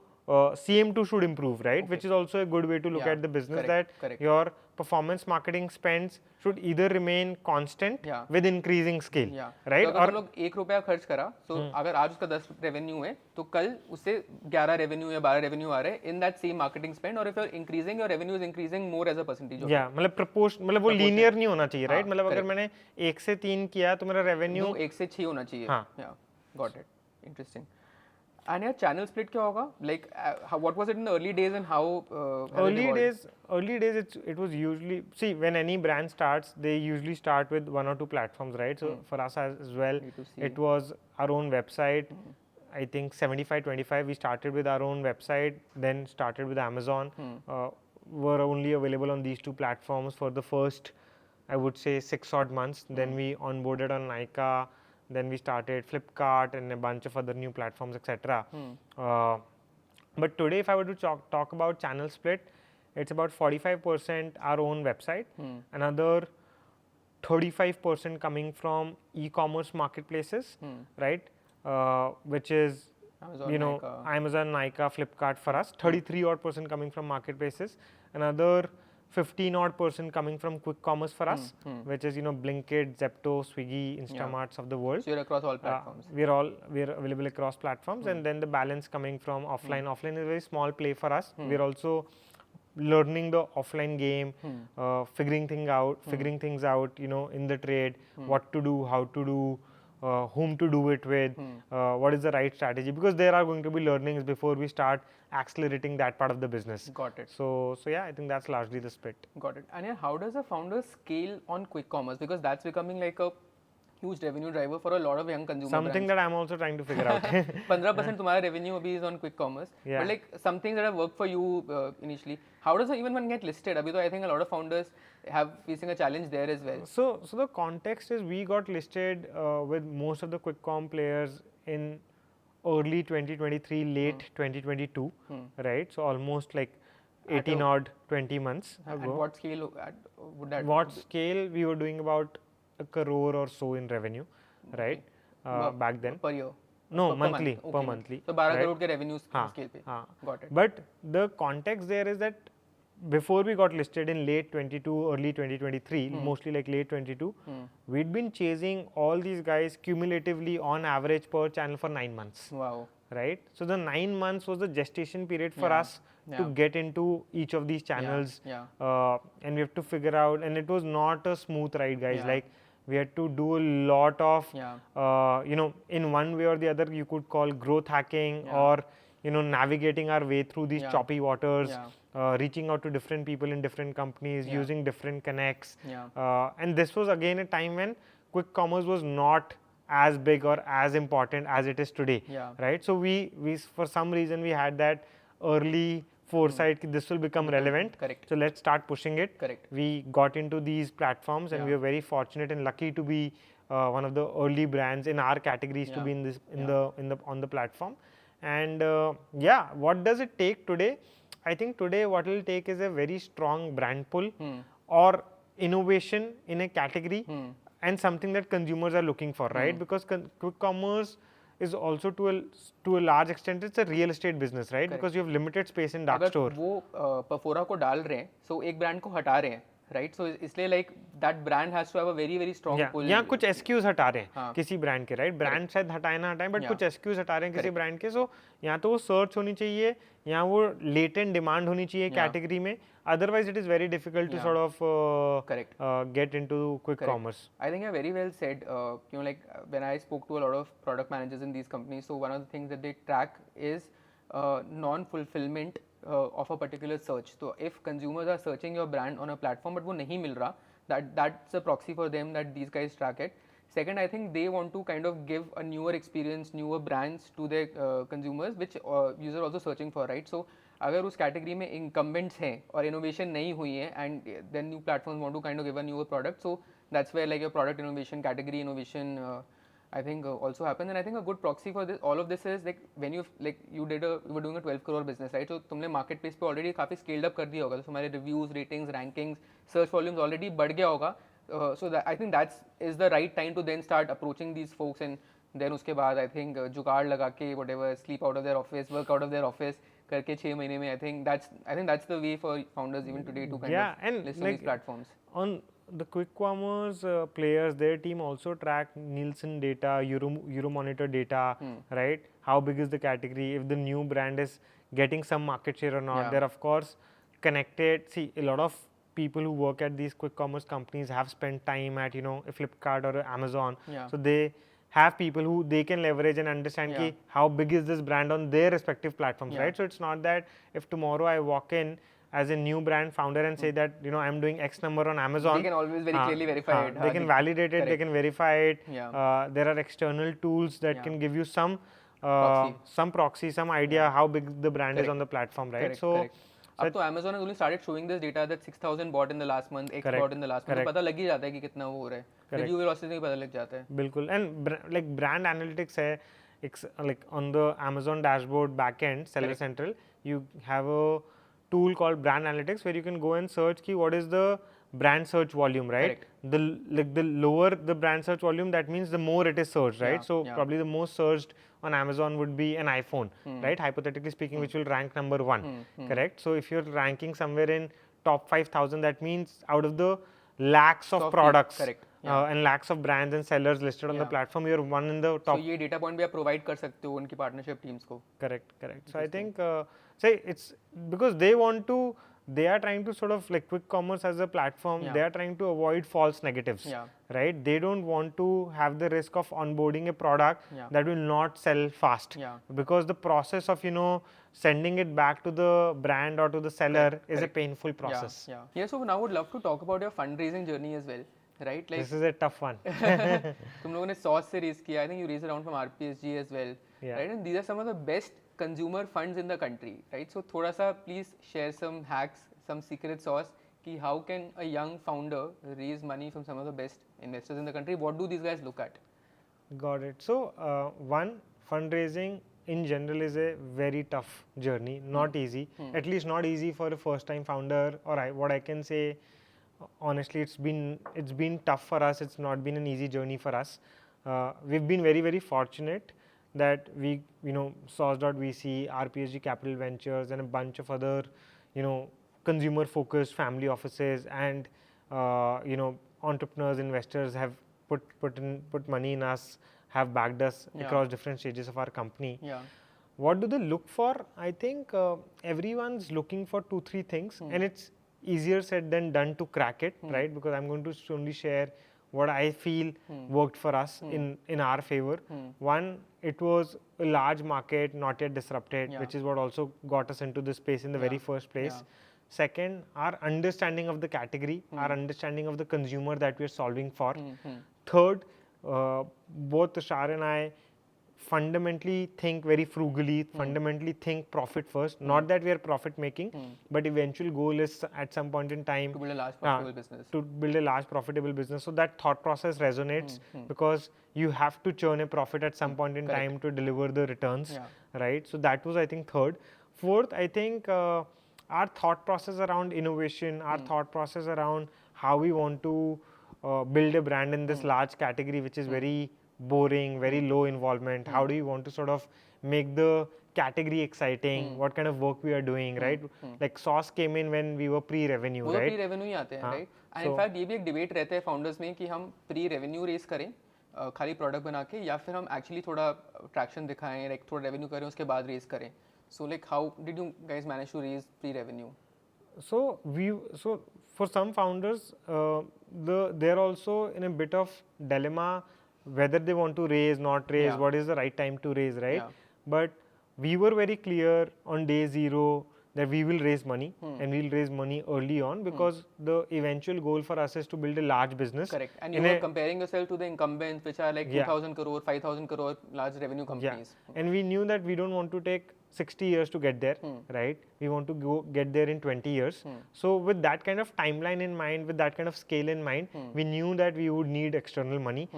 should improve, right? Which is also a good way to look at the business, that your performance marketing spends should either remain constant with increasing scale, right? तो अगर लोग 1 रुपया खर्च करा, तो अगर आज उसका 10 रेवेन्यू है, तो कल उससे 11 रेवेन्यू या 12 रेवेन्यू आ रहे हैं in that same marketing spend, और if you're increasing, your revenue is increasing more as a percentage of मतलब proportion, मतलब वो linear नहीं होना चाहिए, right? मतलब अगर मैंने 1 से 3 किया तो मेरा revenue 1 से 6 होना चाहिए. Got it. Interesting. And your channel split क्या होगा? Like what was it in the early days and how? Early days it was usually, see, when any brand starts, they usually start with 1 or 2 platforms, right? So for us as well, D2C. It was our own website. I think 75-25. We started with our own website, then started with Amazon. Were only available on these 2 platforms for the first, I would say, 6 odd months. Then we onboarded on Nykaa. Then we started Flipkart and a bunch of other new platforms, etc. But today, if I were to talk about channel split, it's about 45% our own website, another 35% coming from e-commerce marketplaces, right? Which is Amazon, Nykaa, Flipkart for us. 33% coming from marketplaces, another 15% coming from quick commerce for us, which is Blinkit, Zepto, Swiggy, Instamarts of the world. So you're across all platforms. We're available across platforms, and then the balance coming from offline. Offline is a very small play for us. We're also learning the offline game, figuring things out, in the trade, what to do, how to do, whom to do it with, what is the right strategy, because there are going to be learnings before we start accelerating that part of the business. Got it. So yeah, I think that's largely the split. Got it. And yeah, how does a founder scale on quick commerce? Because that's becoming like a huge revenue driver for a lot of young consumer Something brands. that I'm also trying to figure out. 15% तुम्हारा revenue abhi is on quick commerce. Yeah. But like some things that have worked for you initially, how does even one get listed? Abhi to I think a lot of founders have facing a challenge there as well. So the context is we got listed with most of the quick com players in early 2023, late 2022, right? So almost like 18 odd 20 months ago. At what scale would that? What scale we were doing about a crore or so in revenue, right? Back then. Per year? No, per monthly. month. Per Okay. monthly. So 12 right? crore ke revenue scale pe. Got it. But the context there is that before we got listed in late 22, early 2023, mostly like late 22, we'd been chasing all these guys cumulatively on average per channel for 9 months. Wow. Right? So the 9 months was the gestation period for us to get into each of these channels. And we have to figure out, and it was not a smooth ride, guys. Like we had to do a lot of, you know, in one way or the other, you could call growth hacking or, you know, navigating our way through these choppy waters, reaching out to different people in different companies, using different connects. And this was again a time when quick commerce was not as big or as important as it is today, right? So we for some reason we had that early foresight that this will become relevant. Correct. So let's start pushing it. Correct. We got into these platforms, and we are very fortunate and lucky to be one of the early brands in our categories to be in this on the platform. And yeah, what does it take today? I think today what it will take is a very strong brand pull or innovation in a category and something that consumers are looking for, right? Because quick commerce is also to a large extent it's a real estate business, right? Because you have limited space in dark store. अगर वो Perfora को डाल रहे हैं, so एक brand को हटा रहे हैं, right? So इसलिए like that brand has to have a very very strong pull. यहाँ कुछ SKUs हटा रहे हैं किसी ब्रांड के, right? ब्रांड शायद हटाए ना हटाएं, बट कुछ SKUs हटा रहे हैं किसी ब्रांड के, so यहाँ तो वो सर्च होनी चाहिए, यहाँ वो latent demand होनी चाहिए कैटेगरी में. Otherwise, it is very difficult to sort of get into quick commerce. I think you're very well said. You know, like when I spoke to a lot of product managers in these companies, so one of the things that they track is non-fulfillment of a particular search. So if consumers are searching your brand on a platform, but वो नहीं मिल रहा, that's a proxy for them that these guys track it. Second, I think they want to kind of give a newer experience, newer brands to their consumers, which users are also searching for, right? So अगर उस category में incumbents हैं और innovation नहीं हुई है and then new platforms want to kind of give a newer product, so that's where like your product innovation, category innovation, I think also happens. And I think a good proxy for this, all of this is like when you were doing a 12 crore business, right? So तुमने marketplace पे already काफी scaled up कर दिया होगा, तो तुम्हारे reviews, ratings, rankings, search volumes already बढ़ गया होगा. So that, I think is the right time to then start approaching these folks, and then उसके बाद I think जुगाड़ लगा के whatever, sleep out of their office, work out of their office करके 6 महीने में, I think that's the way for founders even today to kind of list on these platforms. On the quick commerce players, their team also track Nielsen data, Euromonitor data, right? How big is the category? If the new brand is getting some market share or not, they're of course connected. See, a lot of people who work at these quick commerce companies have spent time at, you know, a Flipkart or Amazon, so they have people who they can leverage and understand ki how big is this brand on their respective platforms, right? So it's not that if tomorrow I walk in as a new brand founder and say that, you know, I'm doing X number on Amazon, they can always very clearly verify it. They can validate it, they can verify it. There are external tools that can give you some proxy, some idea how big the brand is on the platform, right? So अब तो Amazon has only started showing this data that 6,000 bought in the last month, X bought in the last month. पता लग ही जाता है कि कितना वो हो रहा है. Review velocity भी पता लग जाता है. बिल्कुल. And like brand analytics है, like on the Amazon dashboard backend, Seller Central, you have a tool called brand analytics where you can go and search ki what is the brand search volume, right? The lower the brand search volume, that means the more it is searched, right? So probably the most searched on Amazon would be an iPhone, right? Hypothetically speaking, which will rank number 1, correct? So if you're ranking somewhere in top 5,000, that means out of the lakhs of products and lakhs of brands and sellers listed on the platform, you're one in the top. So ये data point भी आप provide कर सकते हो उनकी partnership teams को. Correct. So I think say it's because they want to they are trying to sort of like quick commerce as a platform, they are trying to avoid false negatives, right? They don't want to have the risk of onboarding a product that will not sell fast, because the process of, you know, sending it back to the brand or to the seller is a painful process. Yeah, so now I would love to talk about your fundraising journey as well. Right, like this is a tough one. तुम लोगों ने Sauce से raise किया. I think you raised around from RPSG as well, right? And these are some of the best consumer funds in the country, right? So थोड़ा सा please share some hacks, some secret sauce कि how can a young founder raise money from some of the best investors in the country? What do these guys look at? Got it. So one, fundraising in general is a very tough journey, not easy. At least not easy for a first time founder, or what I can say, honestly, it's been tough for us. It's not been an easy journey for us. We've been very fortunate that we, you know, Sauce.vc, RPSG Capital Ventures, and a bunch of other, you know, consumer focused family offices and you know, entrepreneurs, investors have put money in us, have backed us across different stages of our company. What do they look for? I think everyone's looking for 2-3 things, and it's easier said than done to crack it, right? Because I'm going to only share what I feel worked for us in our favor. One, it was a large market, not yet disrupted, which is what also got us into this space in the very first place. Second, our understanding of the category, our understanding of the consumer that we are solving for. Third, both Tushar and I fundamentally think very frugally, fundamentally think profit first. Not that we are profit making, but eventual goal is at some point in time to build a large profitable business. To build a large profitable business. So that thought process resonates because you have to churn a profit at some point in time to deliver the returns, right? So that was, I think, third. Fourth, I think our thought process around innovation, our thought process around how we want to build a brand in this large category, which is very boring, very low involvement. How do you want to sort of make the category exciting? What kind of work we are doing, right? Like Sauce came in when we were pre-revenue, right? Pre-revenue ही आते हैं, right? And in fact, ये भी एक debate रहता है founders में कि हम pre-revenue raise करें, खाली product बना के, या फिर हम actually थोड़ा traction दिखाएं, like थोड़ा revenue करें, उसके बाद raise करें. So like, how did you guys manage to raise pre-revenue? So for some founders, they're also in a bit of dilemma whether they want to raise, not raise, what is the right time to raise, right? But we were very clear on day zero that we will raise money and we'll raise money early on because the eventual goal for us is to build a large business. Correct. And you were comparing yourself to the incumbents, which are like 2,000 crore, 5,000 crore large revenue companies. And we knew that we don't want to take 60 years to get there, right? We want to get there in 20 years. So with that kind of timeline in mind, with that kind of scale in mind, we knew that we would need external money.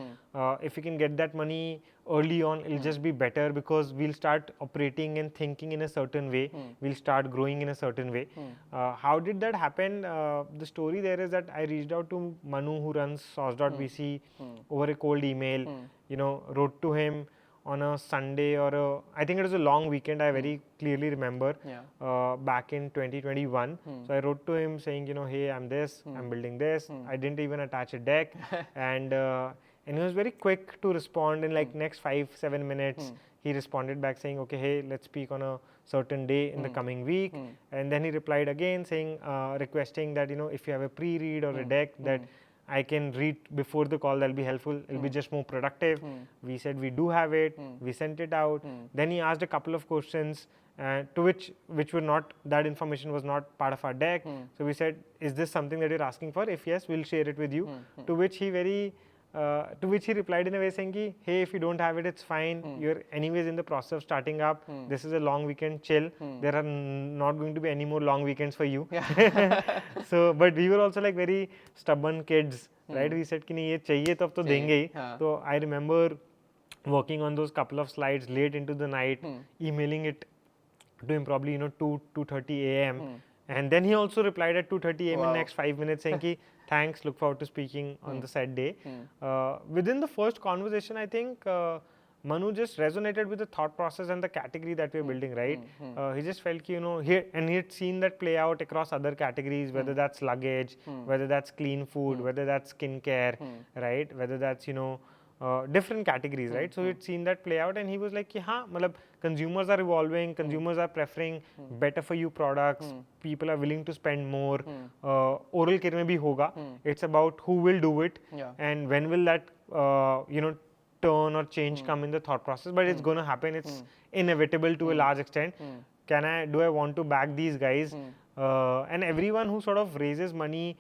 If we can get that money early on, it'll just be better because we'll start operating and thinking in a certain way. We'll start growing in a certain way. How did that happen? The story there is that I reached out to Manu, who runs Sauce.vc, over a cold email, you know, wrote to him on a Sunday or I think it was a long weekend, I very clearly remember, back in 2021. So I wrote to him saying, you know, hey, I'm this, I'm building this. I didn't even attach a deck. And he was very quick to respond in like next 5-7 minutes. He responded back saying, okay, hey, let's speak on a certain day in the coming week. And then he replied again saying, requesting that, you know, if you have a pre-read or a deck that I can read before the call, that'll be helpful. It'll be just more productive. We said we do have it. We sent it out. Then he asked a couple of questions to which were not, that information was not part of our deck. So we said, is this something that you're asking for? If yes, we'll share it with you. To which he replied in a way saying, hey, if you don't have it, it's fine. You're anyways in the process of starting up. This is a long weekend, chill. There are not going to be any more long weekends for you. So, but we were also like very stubborn kids, right? We said, ki nahi, ye chahiye tab to denge hi. So I remember working on those couple of slides late into the night, emailing it to him probably, you know, 2:30 a.m. And then he also replied at 2:30 a.m. in the next 5 minutes saying, ki, thanks, look forward to speaking on the said day. Within the first conversation, I think Manu just resonated with the thought process and the category that we're building, right? He just felt, you know, he had seen that play out across other categories, whether that's luggage, whether that's clean food, whether that's skincare, right? Whether that's, you know, different categories, right? So he'd seen that play out, and he was like, "Yeah, matlab, consumers are evolving, consumers are preferring better for you products, people are willing to spend more. Oral care mein bhi hoga. It's about who will do it, and when will that turn or change come in the thought process. But it's going to happen. It's inevitable to a large extent. Do I want to back these guys? And everyone who sort of raises money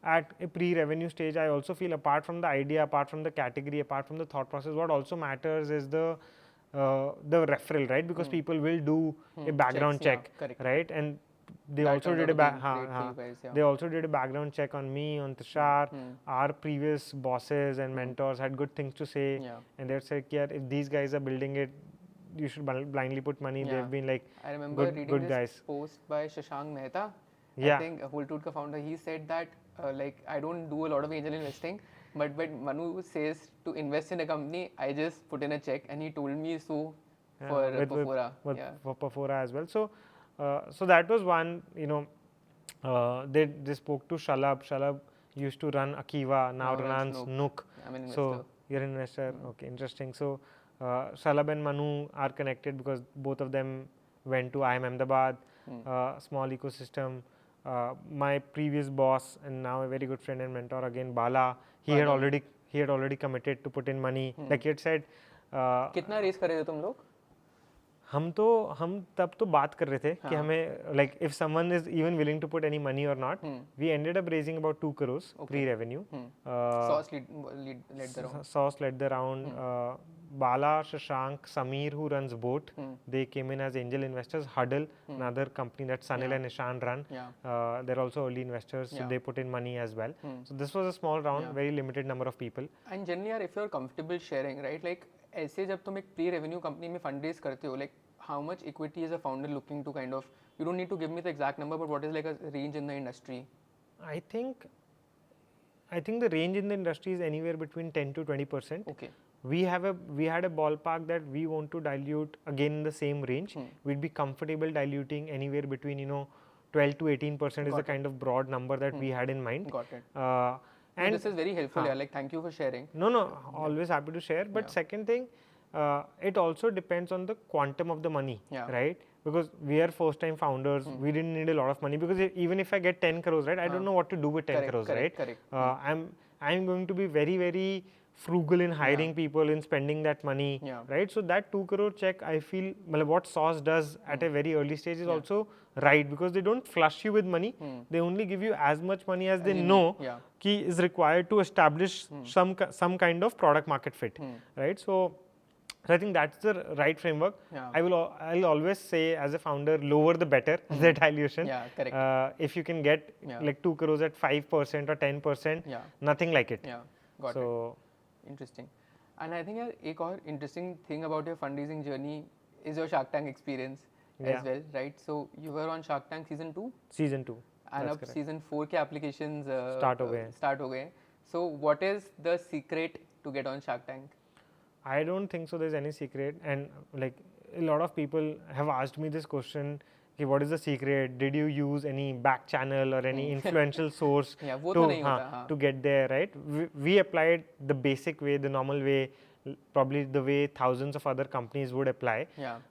at a pre-revenue stage, I also feel, apart from the idea, apart from the category, apart from the thought process, what also matters is the referral, right? Because people will do a background check, right? And they also did they also did a background check on me, on Tushar. Our previous bosses and mentors had good things to say, and they said, "Yeah, if these guys are building it, you should blindly put money." They've been like, I remember reading good this guys. post by Shashank Mehta. I think Whole Truth co-founder. He said that like, I don't do a lot of angel investing, but when Manu says to invest in a company, I just put in a check, and he told me so for Perfora. For Perfora as well. So, so that was one. They spoke to Shalab. Shalab used to run Akiva, now runs Nook. I'm an investor. So you're an investor. Okay, interesting. So Shalab and Manu are connected because both of them went to IIM Ahmedabad, small ecosystem. My previous boss and now a very good friend and mentor again, Bala, he had already committed to put in money. Like he had said, कितना raise करे थे तुम लोग? हम तब तो बात कर रहे थे कि हमें, like, if someone is even willing to put any money or not. We ended up raising about 2 crores pre-revenue. Sauce led the round. Sauce led the round. Bala, Shashank, Sameer, who runs Boat, they came in as angel investors. Huddle, another company that Sanil and Ishan run, they're also early investors, so they put in money as well. So this was a small round, very limited number of people. And generally, if you're comfortable sharing, right, like, ऐसे जब तुम एक pre-revenue company में fundraise करते हो, like, how much equity is a founder looking to kind of, you don't need to give me the exact number, but what is like a range in the industry? I think the range in the industry is anywhere between 10 to 20%. Okay. We had a ballpark that we want to dilute again in the same range. We'd be comfortable diluting anywhere between 12 to 18% is the kind of broad number that we had in mind. Got it. And this is very helpful. Like, thank you for sharing. No, always happy to share. But second thing, it also depends on the quantum of the money, right? Because we are first-time founders, we didn't need a lot of money. Because even if I get 10 crores, right, I don't know what to do with 10 crores, right? I'm going to be very, very frugal in hiring people, in spending that money, right? So that 2 crore check, I feel, what Sauce does at a very early stage is also right, because they don't flush you with money. They only give you as much money as they know is required to establish some kind of product market fit, right? So I think that's the right framework. I'll always say, as a founder, lower the better, the dilution. Yeah, correct. If you can get like 2 crores at 5% or 10%, nothing like it. Yeah, got it. Interesting. And I think एक और interesting thing about your fundraising journey is your Shark Tank experience as well, right? So you were on Shark Tank season 2? Season 2. And अब season 4 के applications start हो गए. So what is the secret to get on Shark Tank? I don't think so there's any secret, and like a lot of people have asked me this question, okay, what is the secret? Did you use any back channel or any influential source to get there, right? We applied the basic way, the normal way, probably the way thousands of other companies would apply.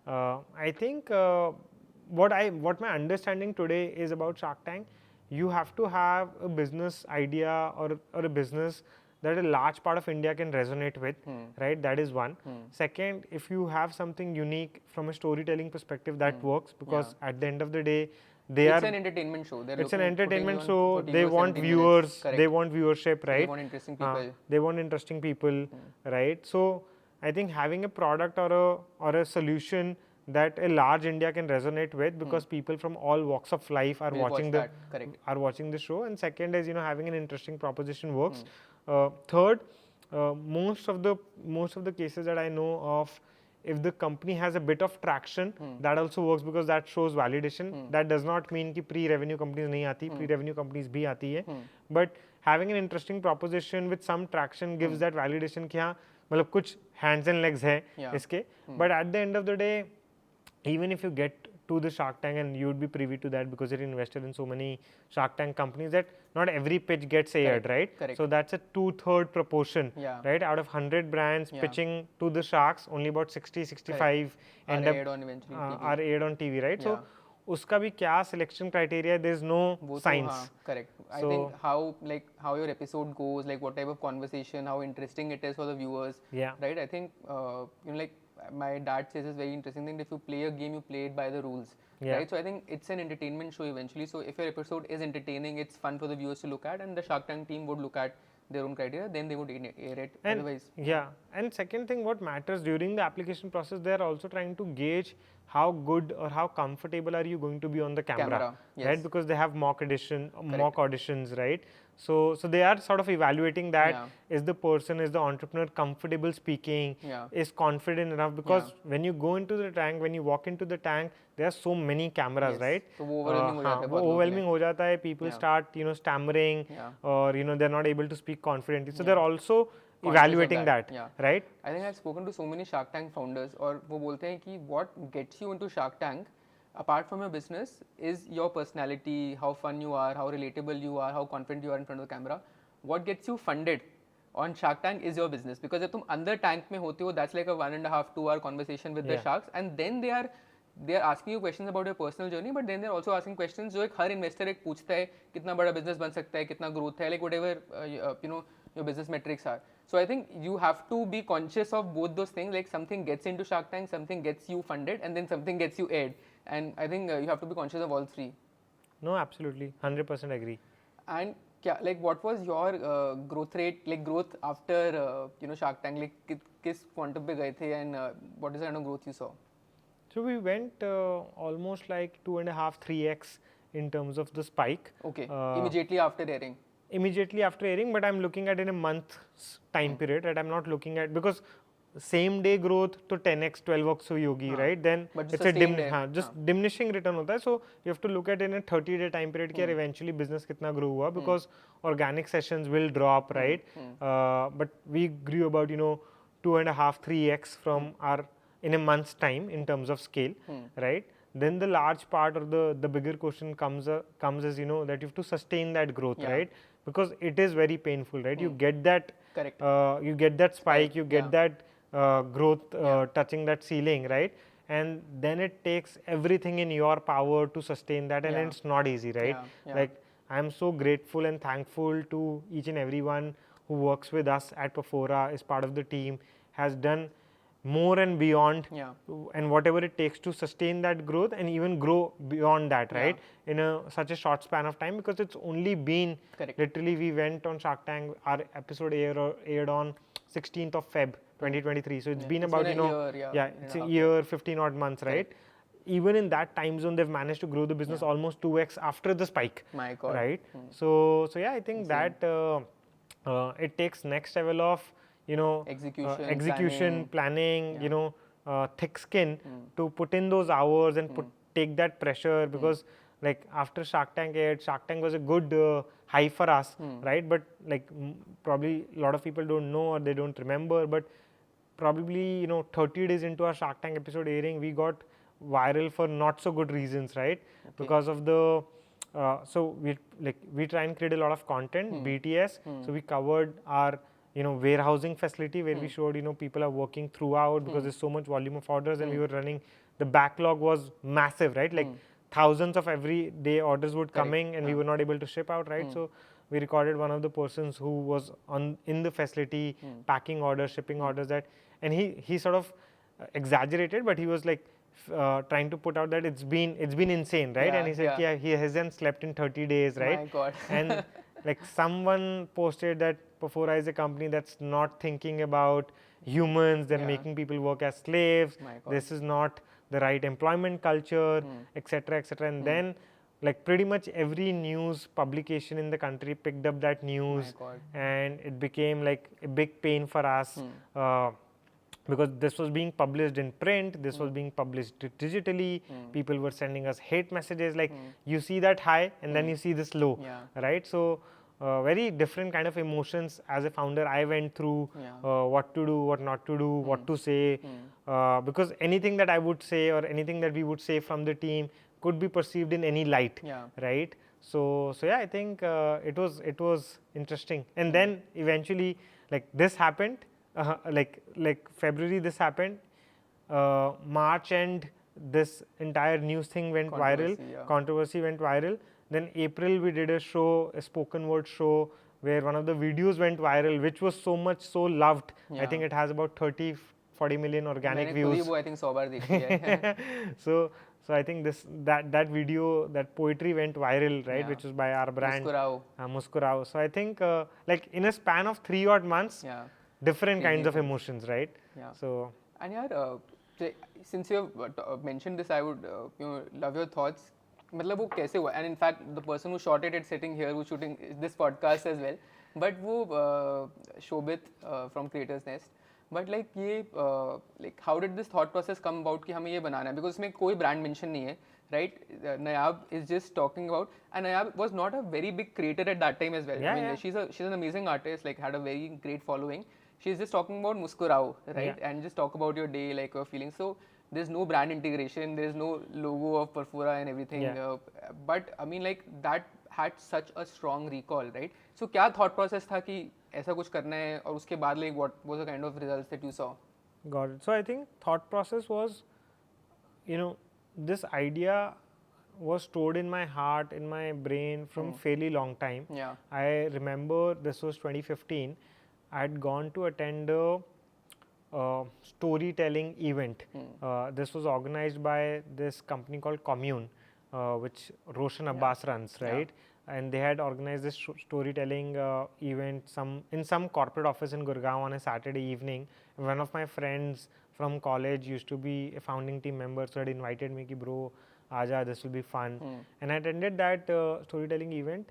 I think what my understanding today is about Shark Tank, you have to have a business idea or a business that a large part of India can resonate with, right? That is one. Second, if you have something unique from a storytelling perspective, that works, because at the end of the day, it's an entertainment show. It's an entertainment show. They want viewers. They want viewership, right? They want interesting people. Right? So I think having a product or a solution that a large India can resonate with, because people from all walks of life are watching the show. And second is, having an interesting proposition works. Third, most of the cases that I know of, if the company has a bit of traction, that also works, because that shows validation. That does not mean कि pre-revenue companies नहीं आती, pre-revenue companies भी आती है. But having an interesting proposition with some traction gives that validation कि हाँ, मतलब कुछ hands and legs है इसके. But at the end of the day, even if you get to the Shark Tank, and you would be privy to that because you're invested in so many Shark Tank companies, that not every pitch gets aired, right? Correct. So that's a 2/3 proportion, Yeah. right? Out of 100 brands pitching to the Sharks, only about 60-65 end up are aired on TV, right? Yeah. So उसका भी क्या selection criteria, there's no science. Correct. I think how your episode goes, like what type of conversation, how interesting it is for the viewers. Yeah. Right. I think like my dad says is very interesting thing. If you play a game, you play it by the rules. Yeah. Right. So I think it's an entertainment show eventually. So if your episode is entertaining, it's fun for the viewers to look at, and the Shark Tank team would look at their own criteria, then they would air it. And otherwise, and second thing, what matters during the application process, they are also trying to gauge how good or how comfortable are you going to be on the camera. Yes. Right? Because they have mock auditions, right? So they are sort of evaluating that, is the entrepreneur comfortable speaking, is confident enough, because when you go into the tank, when you walk into the tank, there are so many cameras, right? So overwhelming ho jata hai. People start, stammering, or they're not able to speak confidently. So they're also evaluating that, right? I think I've spoken to so many Shark Tank founders, और वो बोलते हैं कि what gets you into Shark Tank, apart from your business, is your personality, how fun you are, how relatable you are, how confident you are in front of the camera. What gets you funded on Shark Tank is your business, because जब तुम अंदर tank में होते हो, that's like a 1.5-2 hour conversation with the sharks, and then they are asking you questions about your personal journey, but then they're also asking questions जो एक हर investor एक पूछता है, कितना बड़ा business बन सकता है, कितना growth है, like whatever your business metrics are. So I think you have to be conscious of both those things, like something gets into Shark Tank, something gets you funded, and then something gets you aired. And I think you have to be conscious of all three. No, absolutely, 100% agree. And like what was your growth rate, like growth after Shark Tank, like किस quantum पे गए थे, and what is the kind of growth you saw? So we went almost like 2.5-3x in terms of the spike. Okay, immediately after airing. Immediately after airing, but I'm looking at in a month's time period, right? I'm not looking at, because same day growth to 10x 12x so yogi, right? Then it's a diminishing return hota hai. So you have to look at in a 30-day time period कि eventually business kitna grow hua, because organic sessions will drop, right? But we grew about 2.5-3x from our in a month's time in terms of scale, right? Then the large part or the bigger question comes as that you have to sustain that growth, right? Because it is very painful, right? You get that, you get that spike, you get that growth touching that ceiling, right? And then it takes everything in your power to sustain that, and it's not easy, right? Like, I'm so grateful and thankful to each and everyone who works with us at Perfora, is part of the team, has done more and beyond, and whatever it takes to sustain that growth and even grow beyond that, right? In such a short span of time, because it's only been literally, we went on Shark Tank, our episode aired on 16th of Feb 2023, so it's been about it's a year, 15 odd months, right? Even in that time zone, they've managed to grow the business almost 2x after the spike. My God. Right? So yeah, I think that it takes next level of execution, planning, thick skin to put in those hours and take that pressure, because like after Shark Tank aired, Shark Tank was a good high for us, right? But like probably a lot of people don't know or they don't remember, but probably 30 days into our Shark Tank episode airing, we got viral for not so good reasons, right? Because of the so we try and create a lot of content, BTS. So we covered our warehousing facility where we showed people are working throughout, because there's so much volume of orders, and we were running, the backlog was massive, right? Like thousands of every day orders would coming, and we were not able to ship out, right? So we recorded one of the persons who was in the facility packing orders, shipping orders, that, and he sort of exaggerated, but he was like trying to put out that it's been insane, right? And he said he hasn't slept in 30 days, right? My God. And like someone posted that Perfora is a company that's not thinking about humans, they're making people work as slaves, this is not the right employment culture, etc., and then like pretty much every news publication in the country picked up that news, and it became like a big pain for us, because this was being published in print, this was being published digitally, people were sending us hate messages, like you see that high and then you see this low, right? So very different kind of emotions as a founder I went through. What to do, what not to do, what to say, because anything that I would say or anything that we would say from the team could be perceived in any light, right? So yeah, I think it was interesting. And then eventually, like this happened, like February this happened, March end this entire news thing went viral, controversy went viral. Then April we did a show, a spoken word show, where one of the videos went viral, which was so loved. I think it has about 30-40 million organic views. I think 100 बार देखी है. So I think that video, that poetry went viral, right? Which was by our brand Muskurao. So I think like in a span of 3 odd months, different kinds of emotions, right? So and since you have mentioned this, I would love your thoughts. मतलब वो कैसे हुआ? And in fact, the person who shot it is sitting here, who's shooting this podcast as well. But वो Shobit from Creators Nest. But like ये like how did this thought process come about कि हमें ये बनाना है? Because इसमें कोई brand mention नहीं है, right? Nayab is just talking about, and Nayab was not a very big creator at that time as well. I mean, she's an amazing artist, like had a very great following. She's just talking about Muskurao, right? And just talk about your day, like your feelings. So there's no brand integration, there's no logo of Perfora and everything. But I mean, like that had such a strong recall, right? So क्या thought process था कि ऐसा कुछ करना है और उसके बाद like what was the kind of results that you saw? Got it. So I think thought process was, this idea was stored in my heart, in my brain from fairly long time. I remember this was 2015. I had gone to attend a storytelling event. This was organized by this company called Commune, which Roshan Abbas runs, right? And they had organized this storytelling event in some corporate office in Gurgaon on a Saturday evening. One of my friends from college used to be a founding team member, so had invited me, ki bro, aaja, this will be fun. And I attended that storytelling event.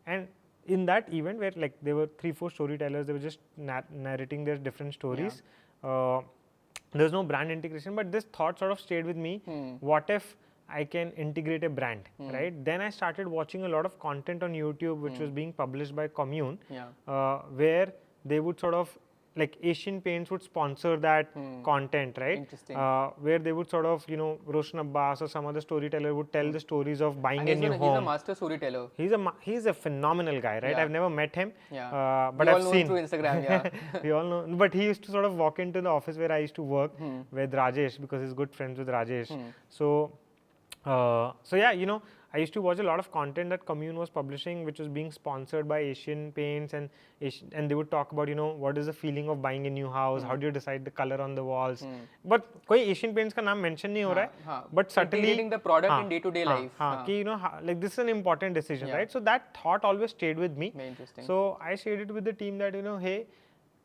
And in that event, where like there were 3-4 storytellers, they were just narrating their different stories. There's no brand integration, but this thought sort of stayed with me. What if I can integrate a brand, right? Then I started watching a lot of content on YouTube, which was being published by Commune, where they would sort of, like Asian Paints would sponsor that content, right? Interesting. Where they would sort of, Roshan Abbas or some other storyteller would tell the stories of buying a new home. He's a master storyteller. He's a phenomenal guy, right? I've never met him, but I've seen. We all know him through Instagram, We all know. But he used to sort of walk into the office where I used to work with Rajesh, because he's good friends with Rajesh. So yeah, I used to watch a lot of content that Commune was publishing, which was being sponsored by Asian Paints, and they would talk about, what is the feeling of buying a new house, how do you decide the color on the walls. But koi Asian Paints ka naam mention nahi ho raha hai, but certainly integrating the product in day-to-day life. Like this is an important decision, right? So that thought always stayed with me. Very interesting. So I shared it with the team that, hey,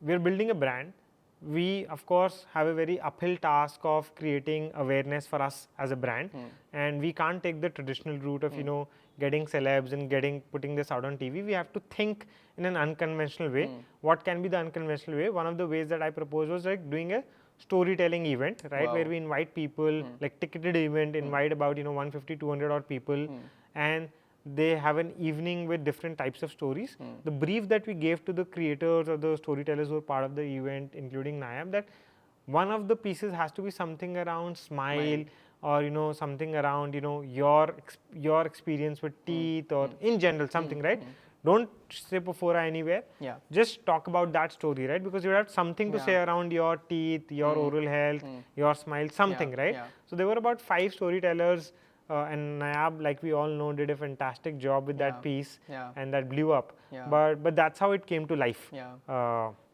we're building a brand. We of course have a very uphill task of creating awareness for us as a brand, and we can't take the traditional route of getting celebs and putting this out on TV. We have to think in an unconventional way. What can be the unconventional way? One of the ways that I proposed was like doing a storytelling event, right? Where we invite people, like ticketed event, invite about 150-200 odd people, and they have an evening with different types of stories. The brief that we gave to the creators or the storytellers who were part of the event, including Nayab, that one of the pieces has to be something around smile, or something around your experience with teeth, or in general something, right? Don't say Perfora anywhere. Just talk about that story, right? Because you have something to say around your teeth, your oral health, your smile, something, right? So there were about 5 storytellers. And Nayab, like we all know, did a fantastic job with that piece, and that blew up. But that's how it came to life.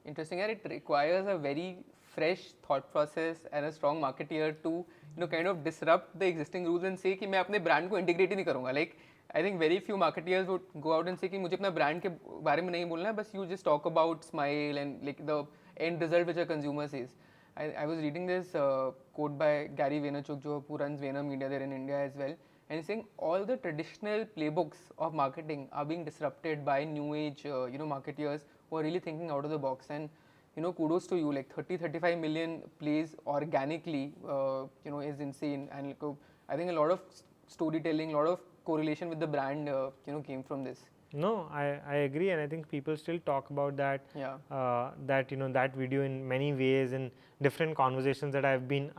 Interesting, and it requires a very fresh thought process and a strong marketeer to kind of disrupt the existing rules and say कि मैं अपने brand को integrate ही नहीं करूँगा. Like I think very few marketeers would go out and say कि मुझे अपना brand के बारे में नहीं बोलना है, बस you just talk about smile and like the end result which a consumer sees. I was reading this quote by Gary Vaynerchuk, who runs Vayner Media there in India as well, and he's saying all the traditional playbooks of marketing are being disrupted by new age, marketeers who are really thinking out of the box. And kudos to you, like 30-35 million plays organically, is insane. And I think a lot of storytelling, a lot of correlation with the brand, came from this. No, I agree, and I think people still talk about that. Yeah. That that video in many ways in different conversations that I've been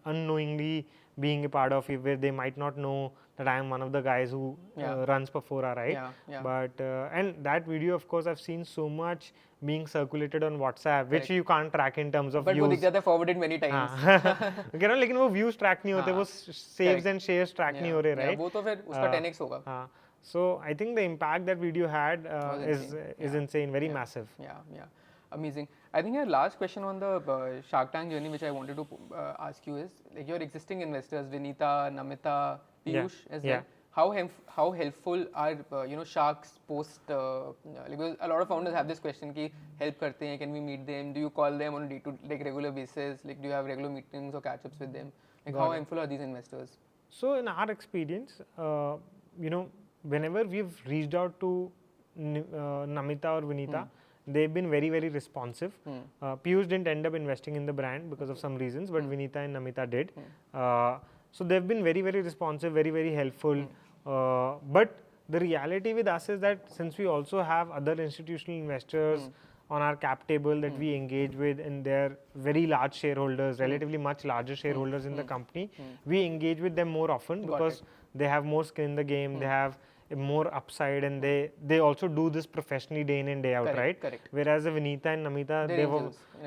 unknowingly being a part of, where they might not know that I am one of the guys who runs Perfora, right? Yeah. But and that video, of course, I've seen so much being circulated on WhatsApp, which you can't track in terms of but views. But वो forwarded many times. लेकिन वो views track नहीं होते, वो saves and shares track नहीं हो रहे, right? वो तो फिर उसका 10x होगा. So I think the impact that video had is insane, very massive. Yeah, amazing. I think your last question on the Shark Tank journey, which I wanted to ask you, is like your existing investors, Vineeta, Namita, Peyush, as well. How helpful are sharks post? Because a lot of founders have this question: ki help karte hain? Can we meet them? Do you call them on a regular basis? Like, do you have regular meetings or catch-ups with them? Like, how helpful are these investors? So in our experience, whenever we've reached out to Namita or Vineeta, they've been very, very responsive. Peyush didn't end up investing in the brand because of some reasons, but Vineeta and Namita did. So they've been very, very responsive, very, very helpful. But the reality with us is that since we also have other institutional investors on our cap table that we engage with, and they're very large shareholders, relatively much larger shareholders in the company, we engage with them more often because they have more skin in the game, they have more upside, and they also do this professionally day in and day out, right? Correct. Whereas Vineeta and Namita,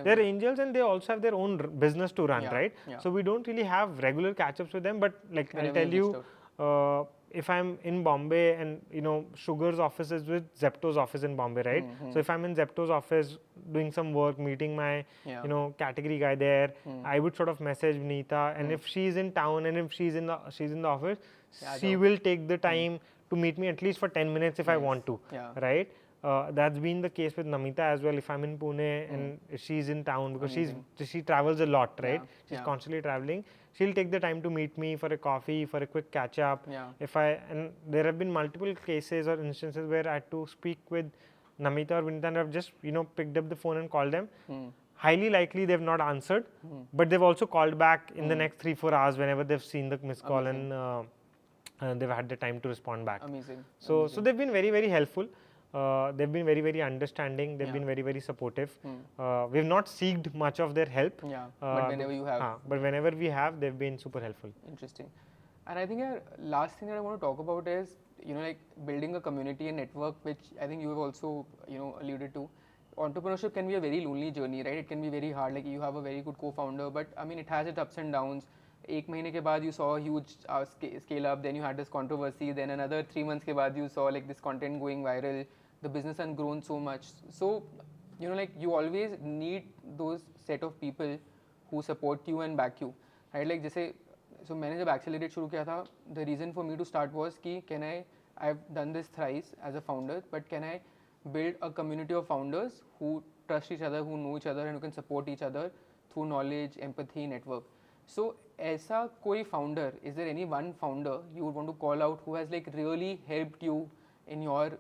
they're angels and they also have their own business to run, right? So we don't really have regular catch-ups with them, but like I'll tell you, if I'm in Bombay and Sugar's office is with Zepto's office in Bombay, right? So if I'm in Zepto's office doing some work, meeting my category guy there, I would sort of message Vineeta, and if she's in town and if she's in the office, she will take the time to meet me at least for 10 minutes if I want to, right? That's been the case with Namita as well. If I'm in Pune and she's in town, because she travels a lot, right? She's constantly traveling. She'll take the time to meet me for a coffee, for a quick catch up. And there have been multiple cases or instances where I had to speak with Namita or Vineeta and I've just picked up the phone and called them. Highly likely they've not answered, but they've also called back in the next 3-4 hours whenever they've seen the missed call and they've had the time to respond back. Amazing. So they've been very, very helpful. They've been very, very understanding. They've been very, very supportive. We've not seeked much of their help. But whenever you have. But whenever we have, they've been super helpful. Interesting. And I think last thing that I want to talk about is, like building a community and network, which I think you have also, alluded to. Entrepreneurship can be a very lonely journey, right? It can be very hard. Like, you have a very good co-founder, but I mean, it has its ups and downs. एक महीने के बाद you saw a huge scale up, then you had this controversy, then another 3 months के बाद you saw like this content going viral, the business has grown so much. So, like you always need those set of people who support you and back you, right? Like जैसे, so मैंने जब ACLR8 शुरू किया था, the reason for me to start was कि I've done this thrice as a founder, but can I build a community of founders who trust each other, who know each other and who can support each other through knowledge, empathy, network. So ऐसा कोई founder, is there any one founder you would want to call out who has like really helped you in your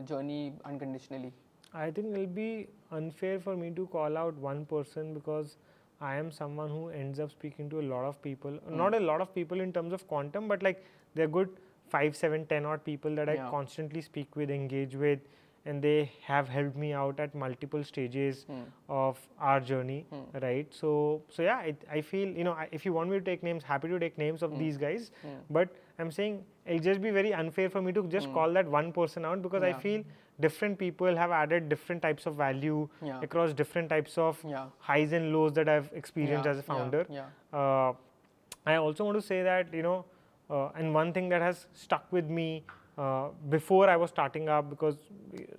journey unconditionally? I think it'll be unfair for me to call out one person because I am someone who ends up speaking to a lot of people. Not a lot of people in terms of quantum, but like they're good 5, 7, 10 odd people that I constantly speak with, engage with, and they have helped me out at multiple stages of our journey, right? So yeah, I feel, if you want me to take names, happy to take names of these guys, but I'm saying it'll just be very unfair for me to just call that one person out because I feel different people have added different types of value across different types of highs and lows that I've experienced as a founder. I also want to say that, and one thing that has stuck with me before I was starting up, because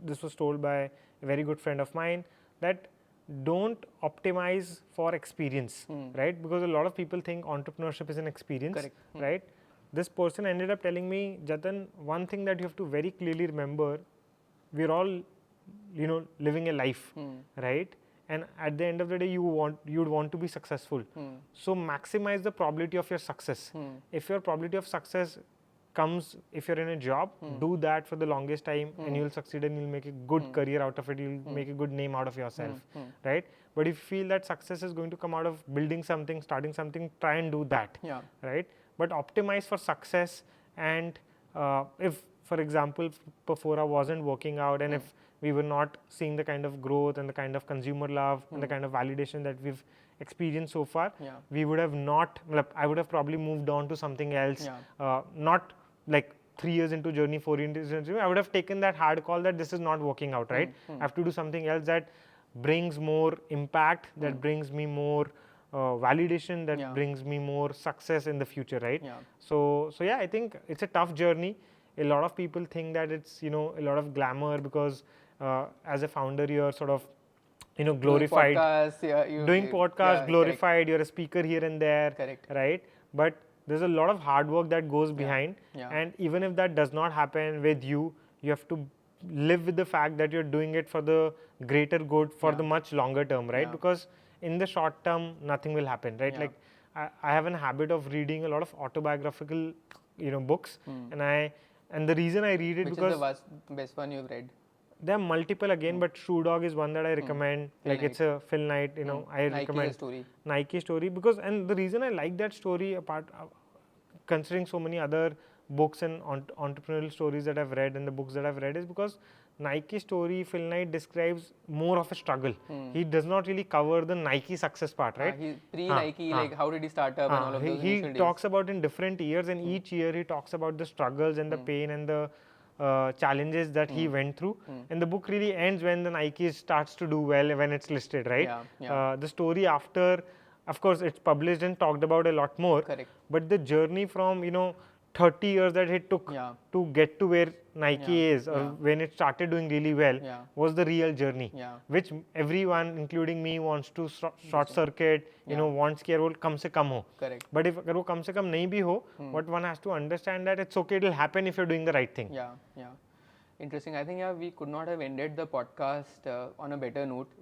this was told by a very good friend of mine, that don't optimize for experience, right? Because a lot of people think entrepreneurship is an experience, right? This person ended up telling me, Jatan, one thing that you have to very clearly remember, we're all, living a life, right? And at the end of the day, you'd want to be successful. So maximize the probability of your success. If your probability of success comes, if you're in a job, do that for the longest time and you'll succeed and you'll make a good career out of it. You'll make a good name out of yourself, right? But if you feel that success is going to come out of building something, starting something, try and do that, right? But optimize for success. And if for example, Perfora wasn't working out, and if we were not seeing the kind of growth and the kind of consumer love and the kind of validation that we've experienced so far, we would have not, I would have probably moved on to something else, not like 3 years into journey, 4 years into journey. I would have taken that hard call that this is not working out, right? I have to do something else that brings more impact, that brings me more validation, that brings me more success in the future, right? So yeah, I think it's a tough journey. A lot of people think that it's, you know, a lot of glamour because as a founder you're sort of, you know, glorified. Doing podcasts, glorified, you're a speaker here and there, right? But there's a lot of hard work that goes behind, and even if that does not happen with you, you have to live with the fact that you're doing it for the greater good, for the much longer term, right? Because in the short term, nothing will happen, right? Like I have a habit of reading a lot of autobiographical, you know, books, and the reason I read it because which is the best one you've read? There are multiple again, but Shoe Dog is one that I recommend. Like it's a Phil Knight, you know, I recommend Nike story because, and the reason I like that story, apart considering so many other books and entrepreneurial stories that I've read and the books that I've read, is because Nike story, Phil Knight describes more of a struggle. He does not really cover the Nike success part, right? He's pre-Nike, like how did he start up and all of those He initial talks days. about in different years, and each year he talks about the struggles and the pain and the challenges that he went through. And the book really ends when the Nike starts to do well, when it's listed, right? The story after, of course, it's published and talked about a lot more. But the journey from, you know, 30 years that it took to get to where Nike is, or when it started doing really well, was the real journey, which everyone, including me, wants to short circuit, you know, wants कि वो कम से कम हो. But if अगर वो कम से कम नहीं भी हो, what one has to understand that it's okay, it'll happen if you're doing the right thing. Interesting. I think we could not have ended the podcast on a better note.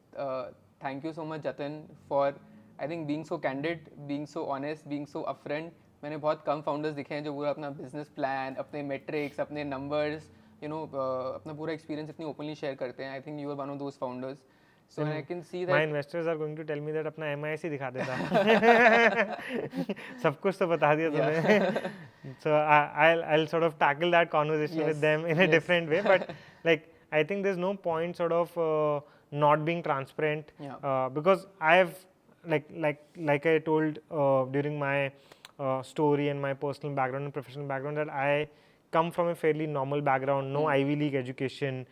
Thank you so much, Jatan, for I think being so candid, being so honest, being so upfront. मैंने बहुत कम founders दिखे हैं जो पूरा अपना business plan, अपने metrics, अपने numbers, you know, अपना पूरा एक्सपीरियंस इतनी ओपनली शेयर करते हैं. I think you are one of those founders. So I can see that my investors are going to tell me that अपना MIS ही दिखा देता. सब कुछ तो बता दिया तूने. So I'll sort of tackle that conversation with them in a different way. But like I think there's no point sort of not being transparent because I have like I told during my story and my personal background and professional background that I come from a fairly normal background, no Ivy League education,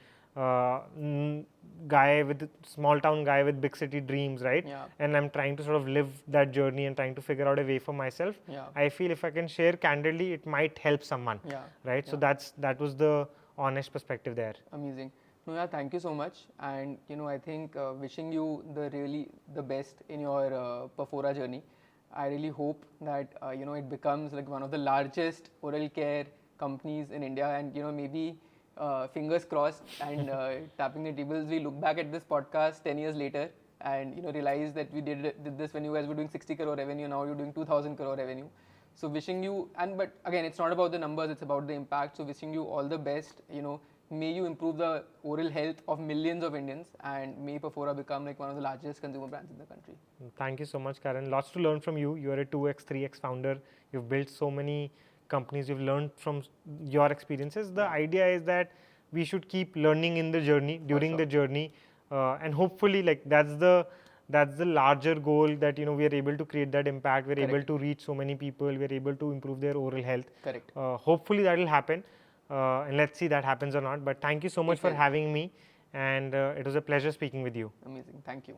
guy with small town guy with big city dreams, right? And I'm trying to sort of live that journey and trying to figure out a way for myself. I feel if I can share candidly, it might help someone, right? So that was the honest perspective there. Amazing. No, yeah, thank you so much. And you know, I think wishing you the best in your Perfora journey. I really hope that you know, it becomes like one of the largest oral care companies in India, and you know, maybe fingers crossed and tapping the tables, we look back at this podcast 10 years later and you know, realize that we did this when you guys were doing 60 crore revenue, now you're doing 2,000 crore revenue. So wishing you, but again, it's not about the numbers, it's about the impact. So wishing you all the best. You know, may you improve the oral health of millions of Indians, and may Perfora become like one of the largest consumer brands in the country. Thank you so much, Karan. Lots to learn from you. You are a 2x, 3x founder. You've built so many companies. You've learned from your experiences. The idea is that we should keep learning in the journey, during the journey, and hopefully, like that's the larger goal, that you know, we are able to create that impact. We're able to reach so many people. We're able to improve their oral health. Hopefully that will happen. And let's see that happens or not. But thank you so much for having me, and it was a pleasure speaking with you. Amazing. Thank you.